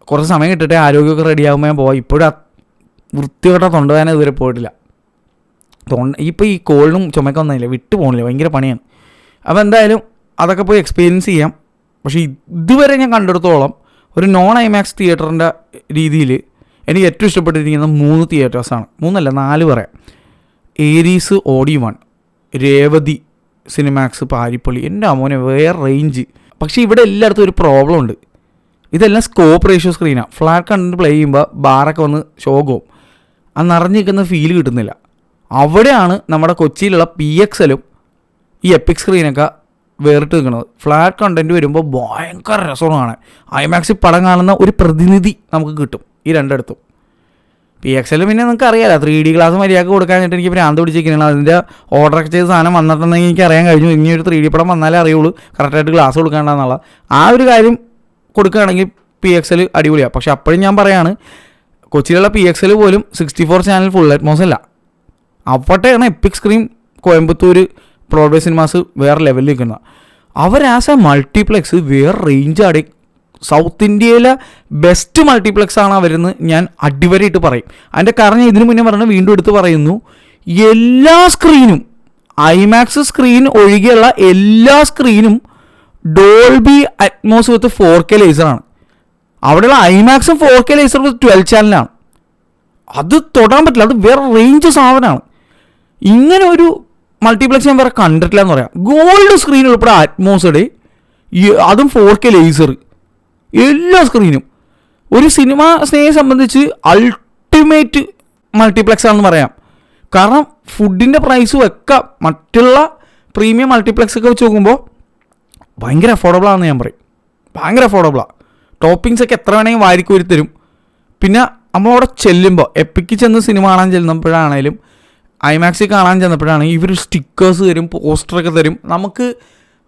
Speaker 2: കുറച്ച് സമയം കിട്ടട്ടെ, ആരോഗ്യമൊക്കെ റെഡിയാകുമ്പോൾ ഞാൻ പോവാം. ഇപ്പോഴും വൃത്തികെട്ട തൊണ്ടവേദന ഇതുവരെ പോയിട്ടില്ല. ഇപ്പോൾ ഈ കോളിനും ചുമക്കം ഒന്നുമില്ല, വിട്ടു പോകണില്ല, ഭയങ്കര പണിയാണ്. അപ്പോൾ എന്തായാലും അതൊക്കെ പോയി എക്സ്പീരിയൻസ് ചെയ്യാം. പക്ഷേ ഇതുവരെ ഞാൻ കണ്ടെടുത്തോളം ഒരു നോൺ ഐമാക്സ് തിയേറ്ററിൻ്റെ രീതിയിൽ എനിക്ക് ഏറ്റവും ഇഷ്ടപ്പെട്ടിരിക്കുന്നത് 3 തിയേറ്റേഴ്സാണ്. 3 അല്ല 4 പറയാം. ഏരീസ് ഓഡി 1, രേവതി സിനിമാക്സ്, പാരിപ്പള്ളി, എൻ്റെ അമ്മോനെ വേറെ റേഞ്ച്. പക്ഷേ ഇവിടെ എല്ലായിടത്തും ഒരു പ്രോബ്ലം ഉണ്ട്. ഇതെല്ലാം സ്കോപ്പ് റേഷ്യോ സ്ക്രീനാണ്. ഫ്ലാറ്റ് കണ്ടന്റ് പ്ലേ ചെയ്യുമ്പോൾ ബാറൊക്കെ വന്ന് ഷോകവും ആ നിറഞ്ഞിരിക്കുന്ന ഫീൽ കിട്ടുന്നില്ല. അവിടെയാണ് നമ്മുടെ കൊച്ചിയിലുള്ള PXL ഈ എപ്പിക് സ്ക്രീനൊക്കെ വേറിട്ട് നിൽക്കുന്നത്. ഫ്ലാറ്റ് കണ്ടൻറ്റ് വരുമ്പോൾ ഭയങ്കര രസമാണ്. ഐമാക്സിൽ പടം കാണുന്ന ഒരു പ്രതിനിധി നമുക്ക് കിട്ടും ഈ രണ്ടിടത്തും. PXL പിന്നെ നിങ്ങൾക്ക് അറിയാമല്ലോ, 3D ഗ്ലാസ് മര്യാദക്ക് കൊടുക്കാനായിട്ട് എനിക്ക് ഭ്രാന്ത് പിടിച്ചിരിക്കുകയാണ്. അതിൻ്റെ ഓർഡറൊക്കെ ചെയ്ത സാധനം വന്നിട്ടുണ്ടെങ്കിൽ എനിക്ക് അറിയാൻ കഴിഞ്ഞു, ഇനി ഒരു 3D പടം വന്നാലേ അറിയുള്ളൂ കറക്റ്റായിട്ട് ഗ്ലാസ് കൊടുക്കേണ്ടെന്നുള്ള ആ ഒരു കാര്യം കൊടുക്കുകയാണെങ്കിൽ PXL അടിപൊളിയാണ്. പക്ഷെ അപ്പോഴും ഞാൻ പറയാണ്, കൊച്ചിയിലുള്ള PXL പോലും 64 ചാനൽ ഫുൾ അറ്റ്മോസ് അല്ല. അവിടെയാണ് EPIC screen Coimbatore Broadway cinemas വേറെ ലെവലിൽ നിൽക്കുന്നത്. അവർ ആസ് എ മൾട്ടിപ്ലെക്സ് വേറെ റേഞ്ചാടി. സൗത്ത് ഇന്ത്യയിലെ ബെസ്റ്റ് മൾട്ടിപ്ലെക്സ് ആണ് അവരെന്ന് ഞാൻ അടിവരയിട്ട് പറയും. അതിൻ്റെ കാരണം ഇതിനു മുന്നേ പറഞ്ഞ് വീണ്ടും എടുത്ത് പറയുന്നു, എല്ലാ സ്ക്രീനും ഐമാക്സ് സ്ക്രീൻ ഒഴികെയുള്ള എല്ലാ സ്ക്രീനും ഡോൾബി അറ്റ്മോസ് വിത്ത് 4K ലേസറാണ്. അവിടെയുള്ള ഐമാക്സും 4K ലേസർ വിത്ത് 12 ചാനലാണ്. അത് തൊടാൻ പറ്റില്ല, അത് വേറെ റേഞ്ച് സാധനമാണ്. ഇങ്ങനെ ഒരു മൾട്ടിപ്ലെക്സ് ഞാൻ വേറെ കണ്ടിട്ടില്ല എന്ന് പറയാം. ഗോൾഡ് സ്ക്രീൻ ഉൾപ്പെടെ അറ്റ്മോസ്ഡ്, അതും 4K ലേസർ, എല്ലാ സ്ക്രീനും. ഒരു സിനിമ സ്നേഹിയെ സംബന്ധിച്ച് അൾട്ടിമേറ്റ് മൾട്ടിപ്ലെക്സ് ആണെന്ന് പറയാം. കാരണം ഫുഡിൻ്റെ പ്രൈസും ഒക്കെ മറ്റുള്ള പ്രീമിയം മൾട്ടിപ്ലെക്സ് ഒക്കെ വെച്ച് നോക്കുമ്പോൾ ഭയങ്കര അഫോർഡബിളാണെന്ന് ഞാൻ പറയും. ഭയങ്കര അഫോർഡബിളാണ്. ടോപ്പിങ്സ് ഒക്കെ എത്ര വേണമെങ്കിൽ വാരിക്കോരി തരും. പിന്നെ നമ്മളവിടെ ചെല്ലുമ്പോൾ എപ്പിക്ക് ചെന്ന് സിനിമ കാണാൻ ചെല്ലുമ്പോഴാണേലും ഐമാക്സിൽ കാണാൻ ചെന്നപ്പോഴാണെങ്കിൽ ഇവർ സ്റ്റിക്കേഴ്സ് തരും, പോസ്റ്ററൊക്കെ തരും, നമുക്ക്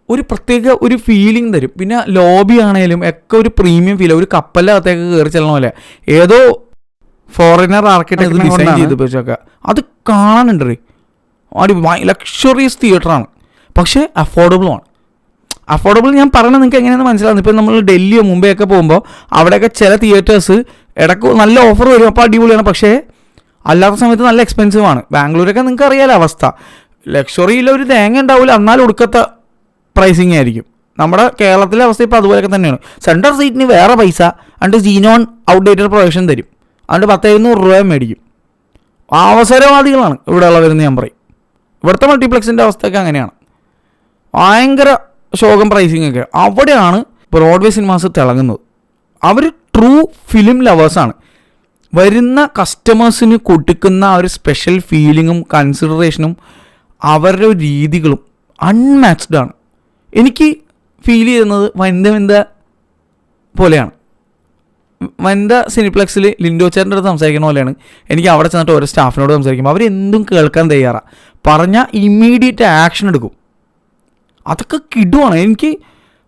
Speaker 2: ഒരു പ്രത്യേക ഒരു ഫീലിംഗ് തരും. പിന്നെ ലോബി ആണെങ്കിലും ഒക്കെ ഒരു പ്രീമിയം ഫീൽ, ഒരു കപ്പലിനകത്തേക്ക് കയറി ചെല്ലണ പോലെ ഏതോ ഫോറിനർ ആർക്കിടെക്ട് ഡിസൈൻ ചെയ്ത് വെച്ചൊക്കെ അത് കാണാനുണ്ട്. ലക്ഷറിയസ് തിയേറ്ററാണ്, പക്ഷേ അഫോർഡബിളുമാണ്. അഫോർഡബിൾ ഞാൻ പറഞ്ഞത് നിങ്ങൾക്ക് എങ്ങനെയാണെന്ന് മനസ്സിലാകുന്നു. ഇപ്പോൾ നമ്മൾ ഡൽഹിയോ മുംബൈ ഒക്കെ പോകുമ്പോൾ അവിടെയൊക്കെ ചില തിയേറ്റേഴ്സ് ഇടയ്ക്ക് നല്ല ഓഫർ വരും, അപ്പോൾ അടിപൊളിയാണ്. പക്ഷേ അല്ലാത്ത സമയത്ത് നല്ല എക്സ്പെൻസീവ് ആണ്. ബാംഗ്ലൂരൊക്കെ നിങ്ങൾക്ക് അറിയാലോ അവസ്ഥ. ലക്ഷറിയിൽ ഒരു തേങ്ങ ഉണ്ടാവില്ല, എന്നാലും ഒടുക്കത്തെ പ്രൈസിങ് ആയിരിക്കും. നമ്മുടെ കേരളത്തിലെ അവസ്ഥ ഇപ്പോൾ അതുപോലെയൊക്കെ തന്നെയാണ്. സെൻട്രൽ സീറ്റിന് വേറെ പൈസ, അണ്ട് ജീനോൺ ഔട്ട്ഡേറ്റഡ് പ്രൊജക്ഷൻ തരും, അതുകൊണ്ട് 10,700 രൂപ മേടിക്കും. അവസരവാദികളാണ് ഇവിടെ ഉള്ളവരെന്ന് ഞാൻ പറയും. ഇവിടുത്തെ മൾട്ടിപ്ലെക്സിൻ്റെ അവസ്ഥയൊക്കെ അങ്ങനെയാണ്. ഭയങ്കര ശോകം പ്രൈസിങ് ഒക്കെ. അവിടെയാണ് ബ്രോഡ്വേ സിനിമാസ് തിളങ്ങുന്നത്. അവർ ട്രൂ ഫിലിം ലവേഴ്സാണ്. വരുന്ന കസ്റ്റമേഴ്സിന് കൊടുക്കുന്ന ആ ഒരു സ്പെഷ്യൽ ഫീലിങ്ങും കൺസിഡറേഷനും അവരുടെ രീതികളും അൺമാച്ച്ഡ് ആണ്. എനിക്ക് ഫീൽ ചെയ്യുന്നത് വനിത പോലെയാണ്. വനിത സിനിപ്ലെക്സിൽ ലിൻഡോ ചേട്ടൻ്റെ അടുത്ത് സംസാരിക്കുന്ന പോലെയാണ് എനിക്ക് അവിടെ ചെന്നിട്ട് ഓരോ സ്റ്റാഫിനോട് സംസാരിക്കുമ്പോൾ അവരെന്തും കേൾക്കാൻ തയ്യാറാണ്. പറഞ്ഞാൽ ഇമ്മീഡിയറ്റ് ആക്ഷൻ എടുക്കും. അതൊക്കെ കിടുവാണ്. എനിക്ക്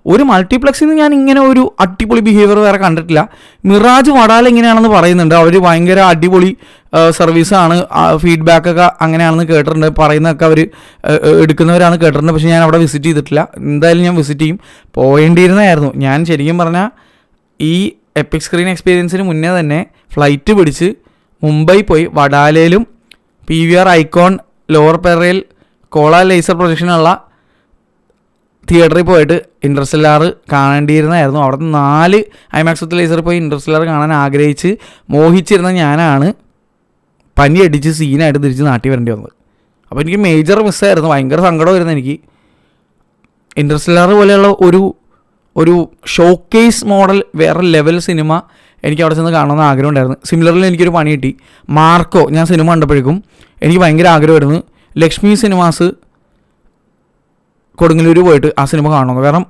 Speaker 2: ഒരു മൾട്ടിപ്ലെക്സിൽ നിന്ന് ഞാൻ ഇങ്ങനെ ഒരു അടിപൊളി ബിഹേവിയർ വേറെ കണ്ടിട്ടില്ല. മിറാജ് വടാല എങ്ങനെയാണെന്ന് പറയുന്നുണ്ട്. അവർ ഭയങ്കര അടിപൊളി സർവീസാണ്, ഫീഡ്ബാക്കൊക്കെ അങ്ങനെയാണെന്ന് കേട്ടിട്ടുണ്ട്. പറയുന്നതൊക്കെ അവർ എടുക്കുന്നവരാണ് കേട്ടിട്ടുണ്ട്. പക്ഷേ ഞാൻ അവിടെ വിസിറ്റ് ചെയ്തിട്ടില്ല. എന്തായാലും ഞാൻ വിസിറ്റ് ചെയ്യും. പോകേണ്ടിയിരുന്നതായിരുന്നു. ഞാൻ ശരിക്കും പറഞ്ഞാൽ ഈ എപ്പിക് സ്ക്രീൻ എക്സ്പീരിയൻസിന് മുന്നേ തന്നെ ഫ്ലൈറ്റ് പിടിച്ച് മുംബൈ പോയി വഡാലയിലും PVR ഐക്കോൺ ലോവർ പെറയിൽ കോള ലേസർ പ്രൊജക്ഷനുള്ള തിയേറ്ററിൽ പോയിട്ട് ഇൻ്റർസ്റ്റെല്ലാർ കാണേണ്ടിയിരുന്നായിരുന്നു. അവിടെ 4 ഐമാക്സ് വിത്ത് ലേസറിൽ പോയി ഇൻ്റർസ്റ്റെല്ലാർ കാണാൻ ആഗ്രഹിച്ച് മോഹിച്ചിരുന്ന ഞാനാണ് പനി അടിച്ച് സീനായിട്ട് തിരിച്ച് നാട്ടിൽ വരേണ്ടി വന്നത്. അപ്പോൾ എനിക്ക് മേജർ മിസ്സായിരുന്നു. ഭയങ്കര സങ്കടമായിരുന്നു എനിക്ക്. ഇൻ്റർസ്റ്റെല്ലാർ പോലെയുള്ള ഒരു ഷോക്കേസ് മോഡൽ വേറെ ലെവൽ സിനിമ എനിക്ക് അവിടെ ചെന്ന് കാണണമെന്ന് ആഗ്രഹം ഉണ്ടായിരുന്നു. സിമിലർലി എനിക്കൊരു പണി കിട്ടി. മാർക്കോ ഞാൻ സിനിമ കണ്ടപ്പോഴേക്കും എനിക്ക് ഭയങ്കര ആഗ്രഹമായിരുന്നു ലക്ഷ്മി സിനിമാസ് കൊടുങ്ങല്ലൂർ പോയിട്ട് ആ സിനിമ കാണണമെന്ന്. കാരണം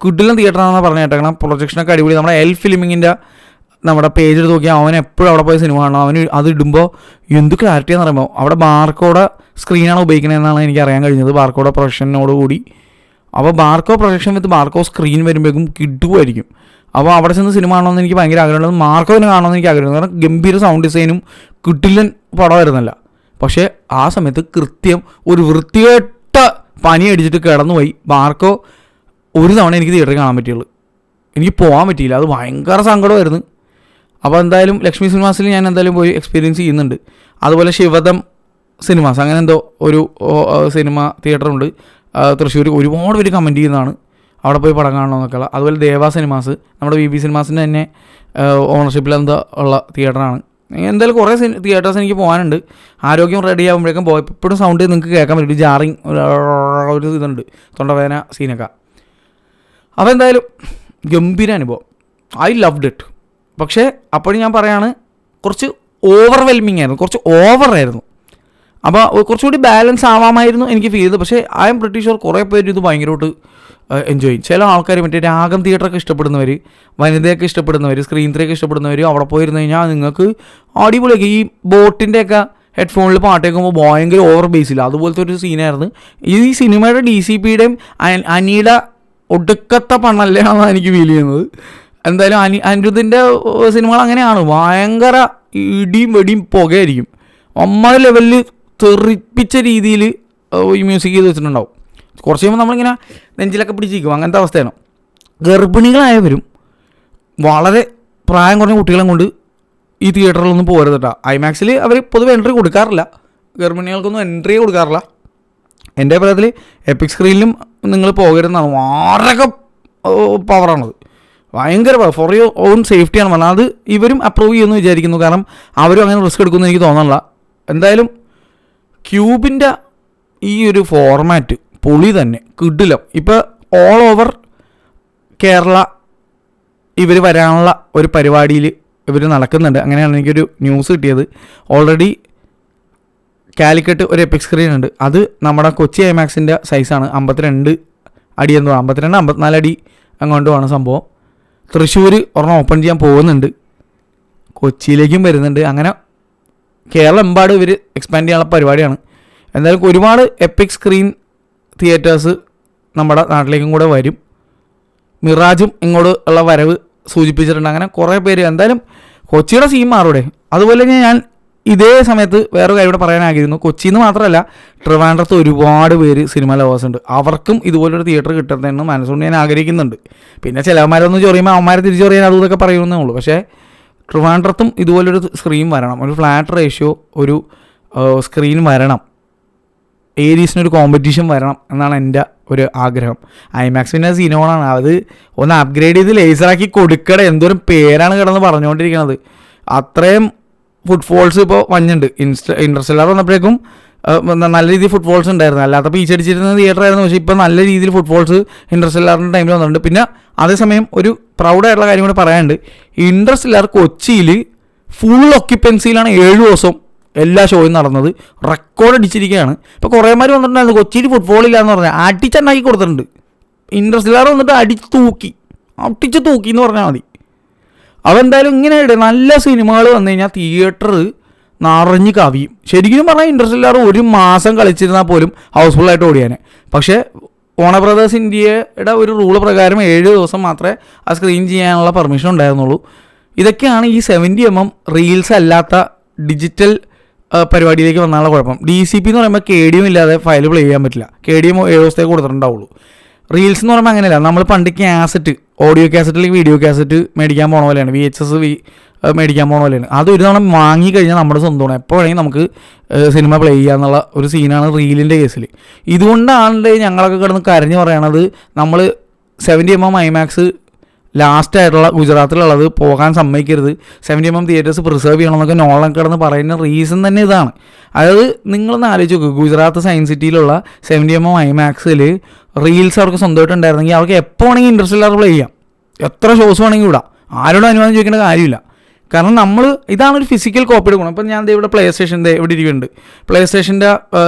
Speaker 2: കിഡിലും തിയേറ്ററാണെന്ന് പറഞ്ഞു കേട്ടേക്കണം. പ്രൊജക്ഷനൊക്കെ അടിപൊളി. നമ്മുടെ എൽ ഫിലിമിങ്ങിൻ്റെ നമ്മുടെ പേജ് എടുത്ത് നോക്കിയാൽ അവൻ എപ്പോഴും അവിടെ പോയി സിനിമ കാണണം. അവന് അത് ഇടുമ്പോൾ എന്ത് ക്ലാരിറ്റിയാന്ന് പറയുമ്പോൾ അവിടെ ബാർക്കോടെ സ്ക്രീനാണ് ഉപയോഗിക്കണതെന്നാണ് എനിക്ക് അറിയാൻ കഴിഞ്ഞത്, ബാർക്കോടെ പ്രൊജക്ഷനോടുകൂടി. അപ്പോൾ ബാർക്കോ പ്രൊജക്ഷൻ വിത്ത് ബാർക്കോ സ്ക്രീൻ വരുമ്പോഴേക്കും കിടുമായിരിക്കും. അപ്പോൾ അവിടെ ചെന്ന് സിനിമ കാണണമെന്ന് എനിക്ക് ഭയങ്കര ആഗ്രഹമുള്ളത്. മാർക്കോവിനെ കാണണമെന്ന് എനിക്ക് ആഗ്രഹം. കാരണം ഗംഭീര സൗണ്ട് ഡിസൈനും കിഡിലൻ പടമായിരുന്നല്ല. പക്ഷേ ആ സമയത്ത് കൃത്യം ഒരു വൃത്തികെട്ട പനി അടിച്ചിട്ട് കിടന്നുപോയി. മാർക്കോ ഒരു തവണ എനിക്ക് തിയേറ്ററിൽ കാണാൻ പറ്റുള്ളൂ. എനിക്ക് പോകാൻ പറ്റിയില്ല. അത് ഭയങ്കര സങ്കടമായിരുന്നു. അപ്പോൾ എന്തായാലും ലക്ഷ്മി സിനിമാസിൽ ഞാൻ എന്തായാലും പോയി എക്സ്പീരിയൻസ് ചെയ്യുന്നുണ്ട്. അതുപോലെ ശിവദം സിനിമാസ് അങ്ങനെ എന്തോ ഒരു സിനിമ തിയേറ്ററുണ്ട് തൃശ്ശൂർ. ഒരുപാട് പേര് കമൻറ്റ് ചെയ്യുന്നതാണ് അവിടെ പോയി പടം കാണണമെന്നൊക്കെ ഉള്ള. അതുപോലെ ദേവ സിനിമാസ് നമ്മുടെ VB സിനിമാസിൻ്റെ തന്നെ ഓണർഷിപ്പിൽ എന്താ ഉള്ള തിയേറ്ററാണ്. എന്തായാലും കുറേ തിയേറ്റേഴ്സ് എനിക്ക് പോകാനുണ്ട്. ആരോഗ്യം റെഡി ആകുമ്പോഴേക്കും പോയി ഇപ്പോഴും സൗണ്ട് നിങ്ങൾക്ക് കേൾക്കാൻ പറ്റും, ഒരു ജാറിങ് ഒരു ഇതുണ്ട്, തൊണ്ടവേദന സീനൊക്കെ. അപ്പോൾ എന്തായാലും ഗംഭീര അനുഭവം, ഐ ലവ്ഡ് ഇറ്റ്. പക്ഷേ അപ്പോഴും ഞാൻ പറയാണ്, കുറച്ച് ഓവർവെൽമിങ് ആയിരുന്നു, കുറച്ച് ഓവറായിരുന്നു. അപ്പോൾ കുറച്ചുകൂടി ബാലൻസ് ആവാമായിരുന്നു എനിക്ക് ഫീൽ ചെയ്തത്. പക്ഷേ ഐ എം പ്രിറ്റി ഷുവർ കുറേ പേര് ഇത് ഭയങ്കരമായിട്ട് എൻജോയ് ചെയ്യും. ചില ആൾക്കാർ മറ്റേ രാഗം തിയേറ്ററൊക്കെ ഇഷ്ടപ്പെടുന്നവർ, വനിതയൊക്കെ ഇഷ്ടപ്പെടുന്നവർ, സ്ക്രീൻ 3 ഒക്കെ ഇഷ്ടപ്പെടുന്നവർ അവിടെ പോയിരുന്നു കഴിഞ്ഞാൽ നിങ്ങൾക്ക് അടിപൊളിയൊക്കെ ഈ ബോട്ടിൻ്റെയൊക്കെ ഹെഡ്ഫോണിൽ പാട്ട് കേൾക്കുമ്പോൾ ഭയങ്കര ഓവർ ബേസില്ല, അതുപോലത്തെ ഒരു സീനായിരുന്നു. ഈ സിനിമയുടെ DCPയുടെയും അനിയുടെ ഒടുക്കത്തെ പണല്ലാണ് എനിക്ക് ഫീൽ ചെയ്യുന്നത്. എന്തായാലും അനിരുദ്ധിൻ്റെ സിനിമകൾ അങ്ങനെയാണ്, ഭയങ്കര ഇടിയും വെടിയും പുകയായിരിക്കും. അമ്മ ലെവലിൽ തെറിപ്പിച്ച രീതിയിൽ ഈ മ്യൂസിക് ചെയ്ത് വെച്ചിട്ടുണ്ടാവും. കുറച്ച് കഴിയുമ്പോൾ നമ്മളിങ്ങനെ നെഞ്ചിലൊക്കെ പിടിച്ചിരിക്കും, അങ്ങനത്തെ അവസ്ഥയാണ്. ഗർഭിണികളായവരും വളരെ പ്രായം കുറഞ്ഞ കുട്ടികളെ കൊണ്ട് ഈ തിയേറ്ററിലൊന്നും പോരുത് കേട്ടോ. ഐമാക്സിൽ അവർ പൊതുവെ എൻട്രി കൊടുക്കാറില്ല, ഗർഭിണികൾക്കൊന്നും എൻട്രി കൊടുക്കാറില്ല. എൻ്റെ അഭിപ്രായത്തിൽ എപ്പിക് സ്ക്രീനിലും നിങ്ങൾ പോകരുതെന്നാണ്. വളരെ പവറാണത്, ഭയങ്കര പവർ. ഫോർ യുവർ ഓൺ സേഫ്റ്റിയാണ് പറഞ്ഞത്. അത് ഇവരും അപ്രൂവ് ചെയ്യുമെന്ന് വിചാരിക്കുന്നു, കാരണം അവരും അങ്ങനെ റിസ്ക് എടുക്കുമെന്ന് എനിക്ക് തോന്നുന്നില്ല. എന്തായാലും ക്യൂബിൻ്റെ ഈ ഒരു ഫോർമാറ്റ് പൊളി തന്നെ, കിടിലം. ഇപ്പോൾ ഓൾ ഓവർ കേരള ഇവർ വരാനുള്ള ഒരു പരിപാടിയിൽ ഇവർ നടക്കുന്നുണ്ട്. അങ്ങനെയാണ് എനിക്കൊരു ന്യൂസ് കിട്ടിയത്. ഓൾറെഡി കാലിക്കറ്റ് ഒരു എപ്പിക് സ്ക്രീൻ ഉണ്ട്, അത് നമ്മുടെ കൊച്ചി ഐമാക്സിൻ്റെ സൈസാണ്, 52 അടി എന്ന് പറയാം, 52-54 അടി അങ്ങോട്ടുമാണ് സംഭവം. തൃശ്ശൂർ ഒരെണ്ണം ഓപ്പൺ ചെയ്യാൻ പോകുന്നുണ്ട്, കൊച്ചിയിലേക്കും വരുന്നുണ്ട്. അങ്ങനെ കേരളം എമ്പാട് ഇവർ എക്സ്പാൻഡ് ചെയ്യാനുള്ള പരിപാടിയാണ്. എന്തായാലും ഒരുപാട് എപ്പിക് സ്ക്രീൻ തിയേറ്റേഴ്സ് നമ്മുടെ നാട്ടിലേക്കും കൂടെ വരും. മിറാജും ഇങ്ങോട്ട് ഉള്ള വരവ് സൂചിപ്പിച്ചിട്ടുണ്ട്. അങ്ങനെ കുറേ പേര്, എന്തായാലും കൊച്ചിയുടെ സീൻ മാറൂടെ. അതുപോലെ തന്നെ ഞാൻ ഇതേ സമയത്ത് വേറൊരു കാര്യം കൂടെ പറയാനായിരുന്നു. കൊച്ചിയിൽ നിന്ന് മാത്രമല്ല, ട്രിവാൻഡ്രത്ത് ഒരുപാട് പേര് സിനിമ ലവേഴ്സ് ഉണ്ട്. അവർക്കും ഇതുപോലൊരു തിയേറ്റർ കിട്ടണമെന്ന് മനസ്സുകൊണ്ട് ഞാൻ ആഗ്രഹിക്കുന്നുണ്ട്. പിന്നെ ചിലവന്മാരൊന്നും ചൊറിയുമ്പോൾ അവന്മാരെ തിരിച്ചു പറയാൻ അതും ഇതൊക്കെ പറയുന്നേ ഉള്ളൂ. പക്ഷേ ട്രിവാൻഡ്രത്തും ഇതുപോലൊരു സ്ക്രീൻ വരണം, ഒരു ഫ്ലാറ്റ് റേഷ്യോ ഒരു സ്ക്രീൻ വരണം, ഏരീസിനൊരു കോമ്പറ്റീഷൻ വരണം എന്നാണ് എൻ്റെ ഒരു ആഗ്രഹം. ഐമാക്സ് പിന്നെ സിനോണാണ്, അത് ഒന്ന് അപ്ഗ്രേഡ് ചെയ്ത് ലേസറാക്കി കൊടുക്കട. എന്തോരം പേരാണ് കിടന്ന് പറഞ്ഞുകൊണ്ടിരിക്കുന്നത്. അത്രയും ഫുട്ഫോൾസ് ഇപ്പോൾ വന്നിട്ടുണ്ട്. ഇൻട്രസ്റ്റെല്ലാർ വന്നപ്പോഴേക്കും നല്ല രീതിയിൽ ഫുട്ഫോൾസ് ഉണ്ടായിരുന്നു, അല്ലാത്ത പീച്ചടിച്ചിരുന്ന തിയേറ്റർ ആയിരുന്നു. പക്ഷേ ഇപ്പോൾ നല്ല രീതിയിൽ ഫുട്ഫോൾസ് ഇൻട്രസ്റ്റെല്ലാറിൻ്റെ ടൈമിൽ വന്നിട്ടുണ്ട്. പിന്നെ അതേസമയം ഒരു പ്രൗഡായിട്ടുള്ള കാര്യം കൂടെ പറയാനുണ്ട്. ഇൻട്രസ്റ്റെല്ലാർ കൊച്ചിയിൽ ഫുൾ ഒക്യുപ്പൻസിയിലാണ് 7 ദിവസം എല്ലാ ഷോയും നടന്നത്, റെക്കോർഡ് അടിച്ചിരിക്കുകയാണ്. ഇപ്പോൾ കുറേമാർ വന്നിട്ടുണ്ടായിരുന്നു കൊച്ചിയിൽ ഫുട്ബോൾ ഇല്ല എന്ന് പറഞ്ഞാൽ, അടിച്ചുണ്ടാക്കി കൊടുത്തിട്ടുണ്ട്. ഇൻട്രസ്റ്റെല്ലാർ വന്നിട്ട് അടിച്ച് തൂക്കി എന്ന് പറഞ്ഞാൽ മതി. അപ്പോൾ എന്തായാലും ഇങ്ങനെയുണ്ട് നല്ല സിനിമകൾ വന്നു കഴിഞ്ഞാൽ തിയേറ്റർ നിറഞ്ഞ് കവിയും. ശരിക്കും പറഞ്ഞാൽ ഇൻട്രസ്റ്റെല്ലാർ ഒരു മാസം കളിച്ചിരുന്നാൽ പോലും ഹൗസ്ഫുള്ളായിട്ട് ഓടിയാനെ. പക്ഷേ വാർണർ ബ്രദേഴ്സ് ഇന്ത്യയുടെ ഒരു റൂള് പ്രകാരം 7 ദിവസം മാത്രമേ ആ സ്ക്രീൻ ചെയ്യാനുള്ള പെർമിഷൻ ഉണ്ടായിരുന്നുള്ളൂ. ഇതൊക്കെയാണ് ഈ 70mm റീൽസ് അല്ലാത്ത ഡിജിറ്റൽ പരിപാടിയിലേക്ക് വന്നാലുള്ള കുഴപ്പം. DCP എന്ന് പറയുമ്പോൾ KDM ഇല്ലാതെ ഫയൽ പ്ലേ ചെയ്യാൻ പറ്റില്ല. KDM 7 ദിവസത്തേക്ക് കൊടുത്തിട്ടുണ്ടാവുള്ളൂ. റീൽസ് എന്ന് പറയുമ്പോൾ അങ്ങനെയല്ല. നമ്മൾ പണ്ട് കാസറ്റ്, ഓഡിയോ കാസറ്റ് അല്ലെങ്കിൽ വീഡിയോ കാസറ്റ് മേടിക്കാൻ പോണ പോലെയാണ്, VHS മേടിക്കാൻ പോണ പോലെയാണ്. അതൊരു തവണ വാങ്ങി കഴിഞ്ഞാൽ നമ്മുടെ സ്വന്തമാണ്, എപ്പോൾ വേണമെങ്കിൽ നമുക്ക് സിനിമ പ്ലേ ചെയ്യാന്നുള്ള ഒരു സീനാണ് റീലിൻ്റെ കേസിൽ. ഇതുകൊണ്ടാണ് ഞങ്ങളൊക്കെ കിടന്ന് കരഞ്ഞ് പറയണത്, നമ്മൾ 70mm IMAX ലാസ്റ്റ് ആയിട്ടുള്ള ഗുജറാത്തിലുള്ളത് പോകാൻ സമ്മതിക്കരുത്, 70mm തിയേറ്റേഴ്സ് പ്രിസർവ് ചെയ്യണമെന്നൊക്കെ നോളൻ കിടന്ന് പറയുന്ന റീസൺ തന്നെ ഇതാണ്. അതായത് നിങ്ങളൊന്ന് ആലോചിച്ച് നോക്കുക, ഗുജറാത്ത് സയൻസ് സിറ്റിയിലുള്ള 70mm IMAXൽ റീൽസ് അവർക്ക് സ്വന്തമായിട്ടുണ്ടായിരുന്നെങ്കിൽ അവർക്ക് എപ്പോൾ വേണമെങ്കിൽ ഇൻട്രസ്റ്റെല്ലാർ പ്ലേ ചെയ്യാം, എത്ര ഷോസ് വേണമെങ്കിൽ വിടാം, ആരോടും അനുവാദം ചോദിക്കേണ്ട കാര്യമില്ല. കാരണം നമ്മൾ ഇതാണൊരു ഫിസിക്കൽ കോപ്പിയുടെ ഗുണം. ഇപ്പം ഞാൻ ഇവിടെ പ്ലേ സ്റ്റേഷൻ്റെ ഇവിടെ ഇരിക്കുന്നുണ്ട്, പ്ലേ സ്റ്റേഷൻ്റെ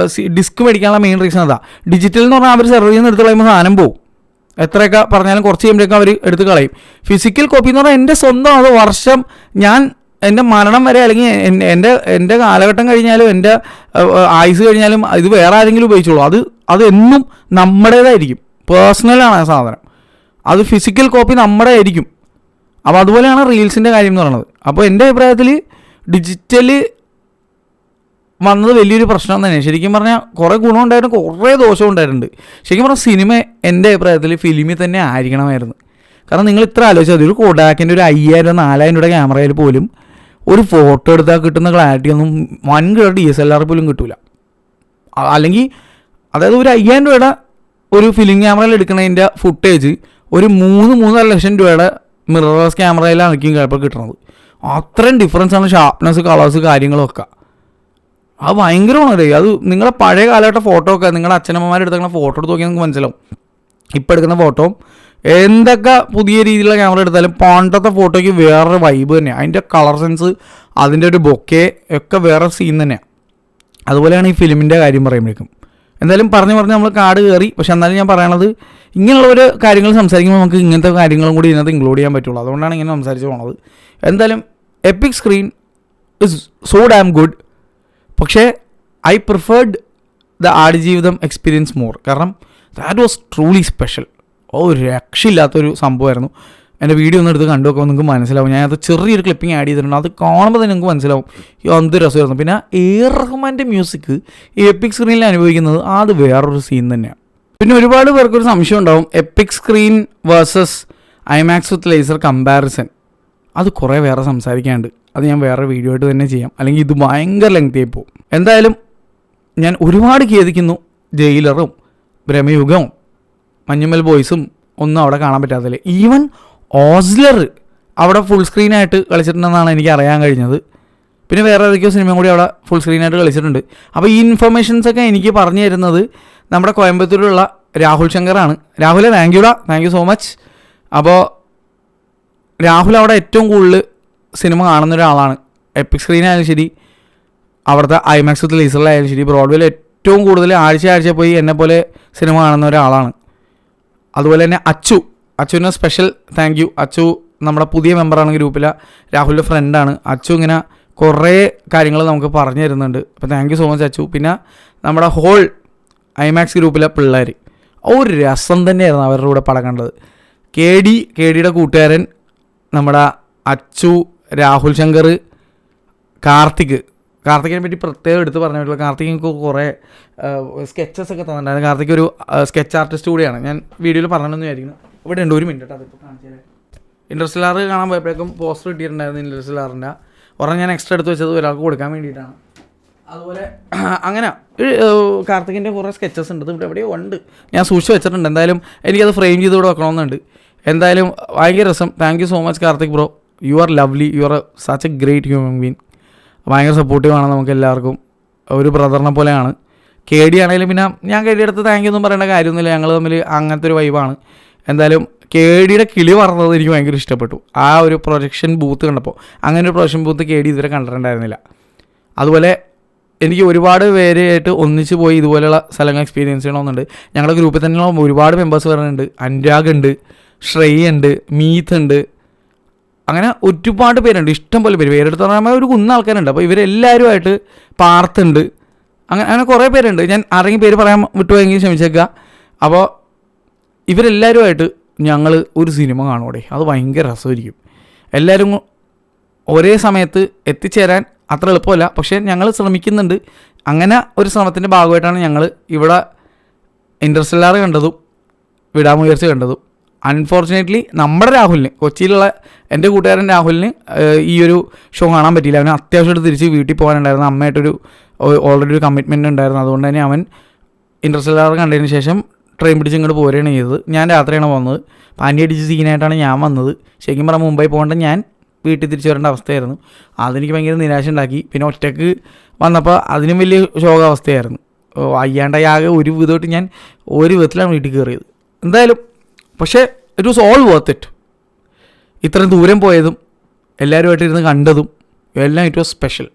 Speaker 2: ഡിസ്ക് മേടിക്കാനുള്ള മെയിൻ റീസൺ അതാ. ഡിജിറ്റൽ എന്ന് പറഞ്ഞാൽ അവർ സെർവറിൽ നിന്ന് എടുത്ത് കളയുമ്പോൾ സാധനം പോകും, എത്രയൊക്കെ പറഞ്ഞാലും കുറച്ച് കഴിയുമ്പോഴേക്കും അവർ എടുത്ത് കളയും. ഫിസിക്കൽ കോപ്പി എന്ന് പറഞ്ഞാൽ എൻ്റെ സ്വന്തം, അത് വർഷം ഞാൻ എൻ്റെ മരണം വരെ അല്ലെങ്കിൽ എൻ്റെ കാലഘട്ടം കഴിഞ്ഞാലും എൻ്റെ ആയുസ് കഴിഞ്ഞാലും ഇത് വേറെ ആരെങ്കിലും ഉപയോഗിച്ചോളൂ. അത് എന്നും നമ്മുടേതായിരിക്കും, പേഴ്സണലാണ് ആ സാധനം. അത് ഫിസിക്കൽ കോപ്പി നമ്മുടെ ആയിരിക്കും. അപ്പോൾ അതുപോലെയാണ് റീൽസിൻ്റെ കാര്യം എന്ന് പറയുന്നത്. അപ്പോൾ എൻ്റെ അഭിപ്രായത്തിൽ ഡിജിറ്റൽ വന്നത് വലിയൊരു പ്രശ്നം തന്നെയാണ്. ശരിക്കും പറഞ്ഞാൽ കുറേ ഗുണമുണ്ടായിരുന്നു, കുറേ ദോഷവും ഉണ്ടായിട്ടുണ്ട്. ശരിക്കും പറഞ്ഞാൽ സിനിമ എൻ്റെ അഭിപ്രായത്തിൽ ഫിലിമിൽ തന്നെ ആയിരിക്കണമായിരുന്നു. കാരണം നിങ്ങൾ ഇത്ര ആലോചിച്ചാൽ മതി, ഒരു കൊഡാക്കിൻ്റെ ഒരു 5000-4000 രൂപയുടെ ക്യാമറയിൽ പോലും ഒരു ഫോട്ടോ എടുത്താൽ കിട്ടുന്ന ക്ലാരിറ്റി ഒന്നും വൻകിട DSLR പോലും കിട്ടില്ല. അല്ലെങ്കിൽ അതായത് ഒരു 5000 രൂപയുടെ ഒരു ഫിലിം ക്യാമറയിൽ എടുക്കുന്നതിൻ്റെ ഫുട്ടേജ് ഒരു 3-3.5 ലക്ഷം രൂപയുടെ മിറർലെസ് ക്യാമറയിലായിരിക്കും ചിലപ്പോൾ കിട്ടുന്നത്. അത്രയും ഡിഫറൻസ് ആണ് ഷാർപ്നെസ്, കളേഴ്സ്, കാര്യങ്ങളൊക്കെ. അത് ഭയങ്കരമാണ്. അത് നിങ്ങളുടെ പഴയ കാലഘട്ട ഫോട്ടോ ഒക്കെ നിങ്ങളുടെ അച്ഛനമ്മമാരെടുക്കുന്ന ഫോട്ടോ എടുത്ത് നോക്കിയാൽ നിങ്ങൾക്ക് മനസ്സിലാവും. ഇപ്പോൾ എടുക്കുന്ന ഫോട്ടോയും എന്തൊക്കെ പുതിയ രീതിയിലുള്ള ക്യാമറ എടുത്താലും പണ്ടത്തെ ഫോട്ടോയ്ക്ക് വേറൊരു വൈബ് തന്നെയാണ്. അതിൻ്റെ കളർ സെൻസ്, അതിൻ്റെ ഒരു ബൊക്കെ ഒക്കെ വേറെ സീൻ തന്നെയാണ്. അതുപോലെയാണ് ഈ ഫിലിമിൻ്റെ കാര്യം പറയുമ്പോഴേക്കും. എന്തായാലും പറഞ്ഞ് നമ്മൾ കാട് കയറി. പക്ഷെ എന്നാലും ഞാൻ പറയണത് ഇങ്ങനെയുള്ള ഒരു കാര്യങ്ങൾ സംസാരിക്കുമ്പോൾ നമുക്ക് ഇങ്ങനത്തെ കാര്യങ്ങളും കൂടി ഇതിനകത്ത് ഇൻക്ലൂഡ് ചെയ്യാൻ പറ്റുള്ളൂ. അതുകൊണ്ടാണ് ഇങ്ങനെ സംസാരിച്ച് പോണത്. എന്തായാലും epic screen is so damn good. പക്ഷേ I preferred the Aadujeevitham experience more. കാരണം ദാറ്റ് വാസ് ട്രൂലി സ്പെഷ്യൽ. രക്ഷയില്ലാത്തൊരു സംഭവമായിരുന്നു. എൻ്റെ വീഡിയോ ഒന്ന് എടുത്ത് കണ്ടു നോക്കുമ്പോൾ നിങ്ങൾക്ക് മനസ്സിലാവും. ഞാൻ അത് ചെറിയൊരു ക്ലിപ്പിംഗ് ആഡ് ചെയ്തിട്ടുണ്ട്. അത് കാണുമ്പോൾ തന്നെ നിങ്ങൾക്ക് മനസ്സിലാവും എന്ത് രസമായിരുന്നു. പിന്നെ റഹ്മാൻ്റെ മ്യൂസിക് എപ്പിക് സ്ക്രീനിൽ അനുഭവിക്കുന്നത് അത് വേറൊരു സീൻ തന്നെയാണ്. പിന്നെ ഒരുപാട് പേർക്കൊരു സംശയം ഉണ്ടാവും, എപ്പിക് സ്ക്രീൻ വേഴ്സസ് ഐമാക്സ് വിത്ത് ലേസർ കമ്പാരിസൺ. അത് കുറേ വേറെ സംസാരിക്കാനുണ്ട്. അത് ഞാൻ വേറെ വീഡിയോ ആയിട്ട് തന്നെ ചെയ്യാം, അല്ലെങ്കിൽ ഇത് ഭയങ്കര ലെങ്തി ആയി പോകും. എന്തായാലും ഞാൻ ഒരുപാട് ഖേദിക്കുന്നു, ജയിലറും ബ്രഹ്മയുഗവും മഞ്ഞുമൽ ബോയ്സും ഒന്നും അവിടെ കാണാൻ പറ്റാത്തതിൽ. ഈവൻ ഓസ്ലർ അവിടെ ഫുൾ സ്ക്രീനായിട്ട് കളിച്ചിട്ടുണ്ടെന്നാണ് എനിക്ക് അറിയാൻ കഴിഞ്ഞത്. പിന്നെ വേറെ ഏതൊക്കെയോ സിനിമയും കൂടി അവിടെ ഫുൾ സ്ക്രീനായിട്ട് കളിച്ചിട്ടുണ്ട്. അപ്പോൾ ഈ ഇൻഫർമേഷൻസൊക്കെ എനിക്ക് പറഞ്ഞു തരുന്നത് നമ്മുടെ കോയമ്പത്തൂരിലുള്ള രാഹുൽ ശങ്കറാണ്. രാഹുലെ താങ്ക് യു സോ മച്ച്. അപ്പോൾ രാഹുൽ അവിടെ ഏറ്റവും കൂടുതൽ സിനിമ കാണുന്ന ഒരാളാണ്. എപ്പിക് സ്ക്രീനായാലും ശരി, അവിടുത്തെ ഐമാക്സ് വിത്ത് ലേസറിലായാലും ശരി, ബ്രോഡ്വേയിൽ ഏറ്റവും കൂടുതൽ ആഴ്ച പോയി എന്നെപ്പോലെ സിനിമ കാണുന്ന ഒരാളാണ്. അതുപോലെ തന്നെ അച്ചുവിന് സ്പെഷ്യൽ താങ്ക് യു. അച്ചു നമ്മുടെ പുതിയ മെമ്പറാണ് ഗ്രൂപ്പിലെ, രാഹുലിൻ്റെ ഫ്രണ്ടാണ്. അച്ചു ഇങ്ങനെ കുറേ കാര്യങ്ങൾ നമുക്ക് പറഞ്ഞു തരുന്നുണ്ട്. അപ്പോൾ thank you so much Achu. പിന്നെ നമ്മുടെ ഹോൾ ഐമാക്സ് ഗ്രൂപ്പിലെ പിള്ളേർ ഒരു രസം തന്നെയായിരുന്നു അവരുടെ കൂടെ പടം കണ്ടത്. കെഡിയുടെ കൂട്ടുകാരൻ നമ്മുടെ അച്ചു, രാഹുൽ ശങ്കർ, കാർത്തികിനെ പറ്റി പ്രത്യേകം എടുത്ത് പറഞ്ഞു പറ്റില്ല. കാർത്തിക് കുറേ സ്കെച്ചസ് ഒക്കെ തന്നിട്ടുണ്ടായിരുന്നു. കാർത്തിക് ഒരു സ്കെച്ച് ആർട്ടിസ്റ്റ് കൂടിയാണ്. ഞാൻ വീഡിയോയിൽ പറഞ്ഞതെന്ന് വിചാരിക്കുന്നു. ഇവിടെ ഉണ്ട്, ഒരു മിനിറ്റ് അതിപ്പോൾ കാണിച്ചാൽ. ഇൻട്രസ്റ്റലാർ കാണാൻ പോയപ്പോഴേക്കും പോസ്റ്റർ കിട്ടിയിട്ടുണ്ടായിരുന്നു ഇൻട്രസ്റ്റലാറിൻ്റെ. ഒരെണ്ണം ഞാൻ എക്സ്ട്രാ എടുത്ത് വെച്ചത് ഒരാൾക്ക് കൊടുക്കാൻ വേണ്ടിയിട്ടാണ്. അതുപോലെ അങ്ങനെ കാർത്തികിൻ്റെ കുറേ സ്കെച്ചസ് ഉണ്ട്. ഇവിടെ എവിടെയോ ഉണ്ട്, ഞാൻ സൂക്ഷിച്ച് വെച്ചിട്ടുണ്ട്. എന്തായാലും എനിക്കത് ഫ്രെയിം ചെയ്ത് ഇവിടെ വെക്കണമെന്നുണ്ട്. എന്തായാലും ഭയങ്കര രസം. Thank you so much Karthik bro. You are lovely, you are such A great human being. ഭയങ്കര സപ്പോർട്ടീവാണ് നമുക്ക് എല്ലാവർക്കും. ഒരു ബ്രദറിനെ പോലെയാണ്. കെഡി ആണെങ്കിലും പിന്നെ ഞാൻ കെഡി അടുത്ത് താങ്ക് യു ഒന്നും പറയേണ്ട കാര്യമൊന്നുമില്ല. ഞങ്ങൾ തമ്മിൽ അങ്ങനത്തെ ഒരു വൈബാണ്. എന്തായാലും കെഡിയുടെ കിളി പറഞ്ഞത് എനിക്ക് ഭയങ്കര ഇഷ്ടപ്പെട്ടു. ആ ഒരു പ്രൊജക്ഷൻ ബൂത്ത് കണ്ടപ്പോൾ, അങ്ങനെ ഒരു പ്രൊജക്ഷൻ ബൂത്ത് കെഡി ഇതുവരെ കണ്ടിട്ടുണ്ടായിരുന്നില്ല. അതുപോലെ എനിക്ക് ഒരുപാട് പേരായിട്ട് ഒന്നിച്ച് പോയി ഇതുപോലെയുള്ള സ്ഥലങ്ങൾ എക്സ്പീരിയൻസ് ചെയ്യണമെന്നുണ്ട്. ഞങ്ങളുടെ ഗ്രൂപ്പിൽ തന്നെയുള്ള ഒരുപാട് മെമ്പേഴ്സ് വരുന്നുണ്ട്. അനുരാഗ് ഉണ്ട്, ശ്രേയ ഉണ്ട്, മീത്ത് ഉണ്ട്, അങ്ങനെ ഒരുപാട് പേരുണ്ട്. ഇഷ്ടംപോലെ പേരെടുത്ത് പറഞ്ഞാൽ ഒരു കുന്ന ആൾക്കാരുണ്ട്. അപ്പോൾ ഇവരെല്ലാവരുമായിട്ട് പാർത്തുണ്ട്. അങ്ങനെ കുറേ പേരുണ്ട്. ഞാൻ ആരെങ്കിലും പേര് പറയാൻ വിട്ടുപോയെങ്കിൽ ക്ഷമിച്ചേക്കുക. അപ്പോൾ ഇവരെല്ലാവരുമായിട്ട് ഞങ്ങൾ ഒരു സിനിമ കാണുകൂടെ, അത് ഭയങ്കര രസമായിരിക്കും. എല്ലാവരും ഒരേ സമയത്ത് എത്തിച്ചേരാൻ അത്ര എളുപ്പമല്ല, പക്ഷേ ഞങ്ങൾ ശ്രമിക്കുന്നുണ്ട്. അങ്ങനെ ഒരു ശ്രമത്തിൻ്റെ ഭാഗമായിട്ടാണ് ഞങ്ങൾ ഇവിടെ ഇൻട്രസ്റ്റലാർ കണ്ടതും വിടാമുയർച്ച കണ്ടതും. അൺഫോർച്ചുനേറ്റ്ലി നമ്മുടെ രാഹുലിന്, കൊച്ചിയിലുള്ള എൻ്റെ കൂട്ടുകാരൻ രാഹുലിന് ഈ ഒരു ഷോ കാണാൻ പറ്റിയില്ല. അവന് അത്യാവശ്യമായിട്ട് തിരിച്ച് വീട്ടിൽ പോകാനുണ്ടായിരുന്നു. അമ്മയായിട്ടൊരു ഓൾറെഡി ഒരു കമ്മിറ്റ്മെൻറ്റ് ഉണ്ടായിരുന്നു. അതുകൊണ്ട് തന്നെ അവൻ ഇൻട്രസ്റ്റലാർ കണ്ടതിന് ശേഷം ട്രെയിൻ പിടിച്ച് ഇങ്ങോട്ട് പോരുകയാണ് ചെയ്തത്. ഞാൻ രാത്രിയാണ് വന്നത്. പാനി അടിച്ച് സീനായിട്ടാണ് ഞാൻ വന്നത്. ശരിക്കും പറഞ്ഞാൽ മുംബൈ പോകേണ്ട ഞാൻ വീട്ടിൽ തിരിച്ചു വരേണ്ട അവസ്ഥയായിരുന്നു. അതെനിക്ക് ഭയങ്കര നിരാശ ഉണ്ടാക്കി. പിന്നെ ഒറ്റയ്ക്ക് വന്നപ്പോൾ അതിനും വലിയ ശോകാവസ്ഥയായിരുന്നു. അയ്യാണ്ടായി ആകെ ഒരു വിധമായിട്ട് ഞാൻ ഒരു വിധത്തിലാണ് വീട്ടിൽ കയറിയത്. എന്തായാലും പക്ഷേ it was all worth it. ഇത്രയും ദൂരം പോയതും എല്ലാവരുമായിട്ടിരുന്ന് കണ്ടതും എല്ലാം ഇറ്റ് വാസ് സ്പെഷ്യൽ.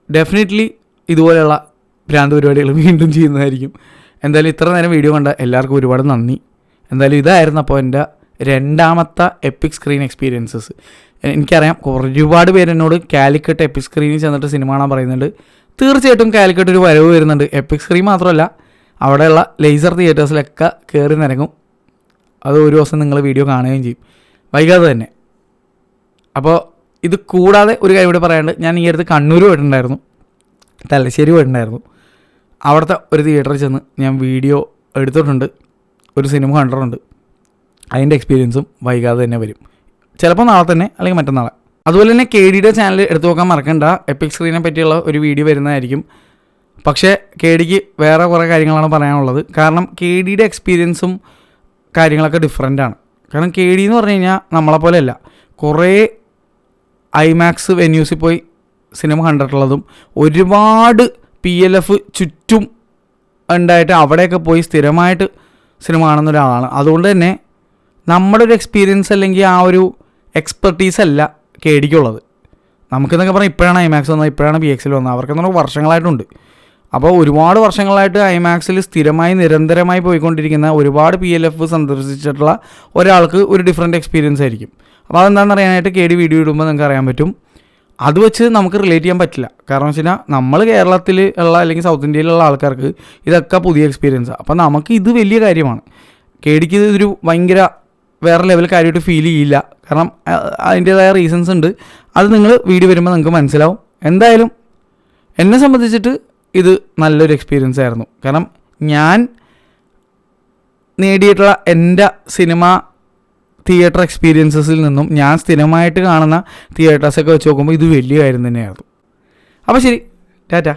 Speaker 2: ഡെഫിനറ്റ്ലി ഇതുപോലെയുള്ള ഭ്രാന്ത് പരിപാടികൾ വീണ്ടും ചെയ്യുന്നതായിരിക്കും. എന്തായാലും ഇത്ര നേരം വീഡിയോ കണ്ട എല്ലാവർക്കും ഒരുപാട് നന്ദി. എന്തായാലും ഇതായിരുന്നു അപ്പോൾ എൻ്റെ രണ്ടാമത്തെ എപ്പിക് സ്ക്രീൻ എക്സ്പീരിയൻസസ്. എനിക്കറിയാം ഒരുപാട് പേര് എന്നോട് കാലിക്കട്ട് എപ്പിക് സ്ക്രീനിൽ ചെന്നിട്ട് സിനിമ കാണാൻ പറയുന്നുണ്ട്. തീർച്ചയായിട്ടും കാലിക്കട്ട് ഒരു വരവ് വരുന്നുണ്ട്. എപ്പിക് സ്ക്രീൻ മാത്രമല്ല, അവിടെയുള്ള ലേസർ തിയേറ്റേഴ്സിലൊക്കെ കയറി നിരങ്ങും. അത് ഒരു ദിവസം നിങ്ങൾ വീഡിയോ കാണുകയും ചെയ്യും, വൈകാതെ തന്നെ. അപ്പോൾ ഇത് കൂടാതെ ഒരു കാര്യം കൂടെ പറയാണ്ട്, ഞാൻ ഈ അടുത്ത് കണ്ണൂർ പോയിട്ടുണ്ടായിരുന്നു, തലശ്ശേരി പോയിട്ടുണ്ടായിരുന്നു. അവിടുത്തെ ഒരു തിയേറ്ററിൽ ചെന്ന് ഞാൻ വീഡിയോ എടുത്തിട്ടുണ്ട്, ഒരു സിനിമ കണ്ടിട്ടുണ്ട്. അതിൻ്റെ എക്സ്പീരിയൻസും വൈകാതെ തന്നെ വരും. ചിലപ്പോൾ നാളെ തന്നെ, അല്ലെങ്കിൽ മറ്റന്നാളെ. അതുപോലെ തന്നെ കെഡിയുടെ ചാനൽ എടുത്തു നോക്കാൻ മറക്കണ്ട. എപ്പിക് സ്ക്രീനെ പറ്റിയുള്ള ഒരു വീഡിയോ വരുന്നതായിരിക്കും. പക്ഷേ കെഡിക്ക് വേറെ കുറേ കാര്യങ്ങളാണ് പറയാനുള്ളത്. കാരണം കെഡിയുടെ എക്സ്പീരിയൻസും കാര്യങ്ങളൊക്കെ ഡിഫറെൻ്റാണ്. കാരണം കെഡി എന്ന് പറഞ്ഞു കഴിഞ്ഞാൽ നമ്മളെപ്പോലെയല്ല, കുറേ ഐമാക്സ് വെന്യൂസിൽ പോയി സിനിമ കണ്ടിട്ടുള്ളതും ഒരുപാട് PLF ചുറ്റും ഉണ്ടായിട്ട് അവിടെയൊക്കെ പോയി സ്ഥിരമായിട്ട് സിനിമ കാണുന്ന ഒരാളാണ്. അതുകൊണ്ട് തന്നെ നമ്മുടെ ഒരു എക്സ്പീരിയൻസ് അല്ലെങ്കിൽ ആ ഒരു എക്സ്പെർട്ടീസ് അല്ല KDക്കുള്ളത്. നമുക്കെന്നൊക്കെ പറഞ്ഞാൽ ഇപ്പോഴാണ് ഐമാക്സ് വന്നത്, ഇപ്പോഴാണ് PXL വന്നത്. അവർക്കെന്ന് പറഞ്ഞാൽ വർഷങ്ങളായിട്ടുണ്ട്. അപ്പോൾ ഒരുപാട് വർഷങ്ങളായിട്ട് ഐമാക്സിൽ സ്ഥിരമായി നിരന്തരമായി പോയിക്കൊണ്ടിരിക്കുന്ന ഒരുപാട് PLF സന്ദർശിച്ചിട്ടുള്ള ഒരാൾക്ക് ഒരു ഡിഫറെൻറ്റ് എക്സ്പീരിയൻസ് ആയിരിക്കും. അപ്പോൾ അതെന്താണെന്ന് അറിയാനായിട്ട് KD വീഡിയോ ഇടുമ്പോൾ നിങ്ങൾക്ക് അറിയാൻ പറ്റും. അത് വെച്ച് നമുക്ക് റിലേറ്റ് ചെയ്യാൻ പറ്റില്ല. കാരണം വെച്ച് കഴിഞ്ഞാൽ നമ്മൾ കേരളത്തിൽ ഉള്ള അല്ലെങ്കിൽ സൗത്ത് ഇന്ത്യയിലുള്ള ആൾക്കാർക്ക് ഇതൊക്കെ പുതിയ എക്സ്പീരിയൻസാണ്. അപ്പോൾ നമുക്ക് ഇത് വലിയ കാര്യമാണ്. KDക്ക് ഇതൊരു ഭയങ്കര വേറെ ലെവൽ കാര്യമായിട്ട് ഫീൽ ചെയ്യില്ല. കാരണം അതിൻ്റേതായ റീസൺസ് ഉണ്ട്. അത് നിങ്ങൾ വീഡിയോ വരുമ്പോൾ നിങ്ങൾക്ക് മനസ്സിലാവും. എന്തായാലും എന്നെ സംബന്ധിച്ചിട്ട് ഇത് നല്ലൊരു എക്സ്പീരിയൻസ് ആയിരുന്നു. കാരണം ഞാൻ നേടിയിട്ടുള്ള എൻ്റെ സിനിമ തിയേറ്റർ എക്സ്പീരിയൻസസിൽ നിന്നും ഞാൻ സ്ഥിരമായിട്ട് കാണുന്ന തിയേറ്റേഴ്സൊക്കെ വെച്ച് നോക്കുമ്പോൾ ഇത് വലിയ കാര്യം തന്നെയായിരുന്നു. അപ്പോൾ ശരി, ടാറ്റ.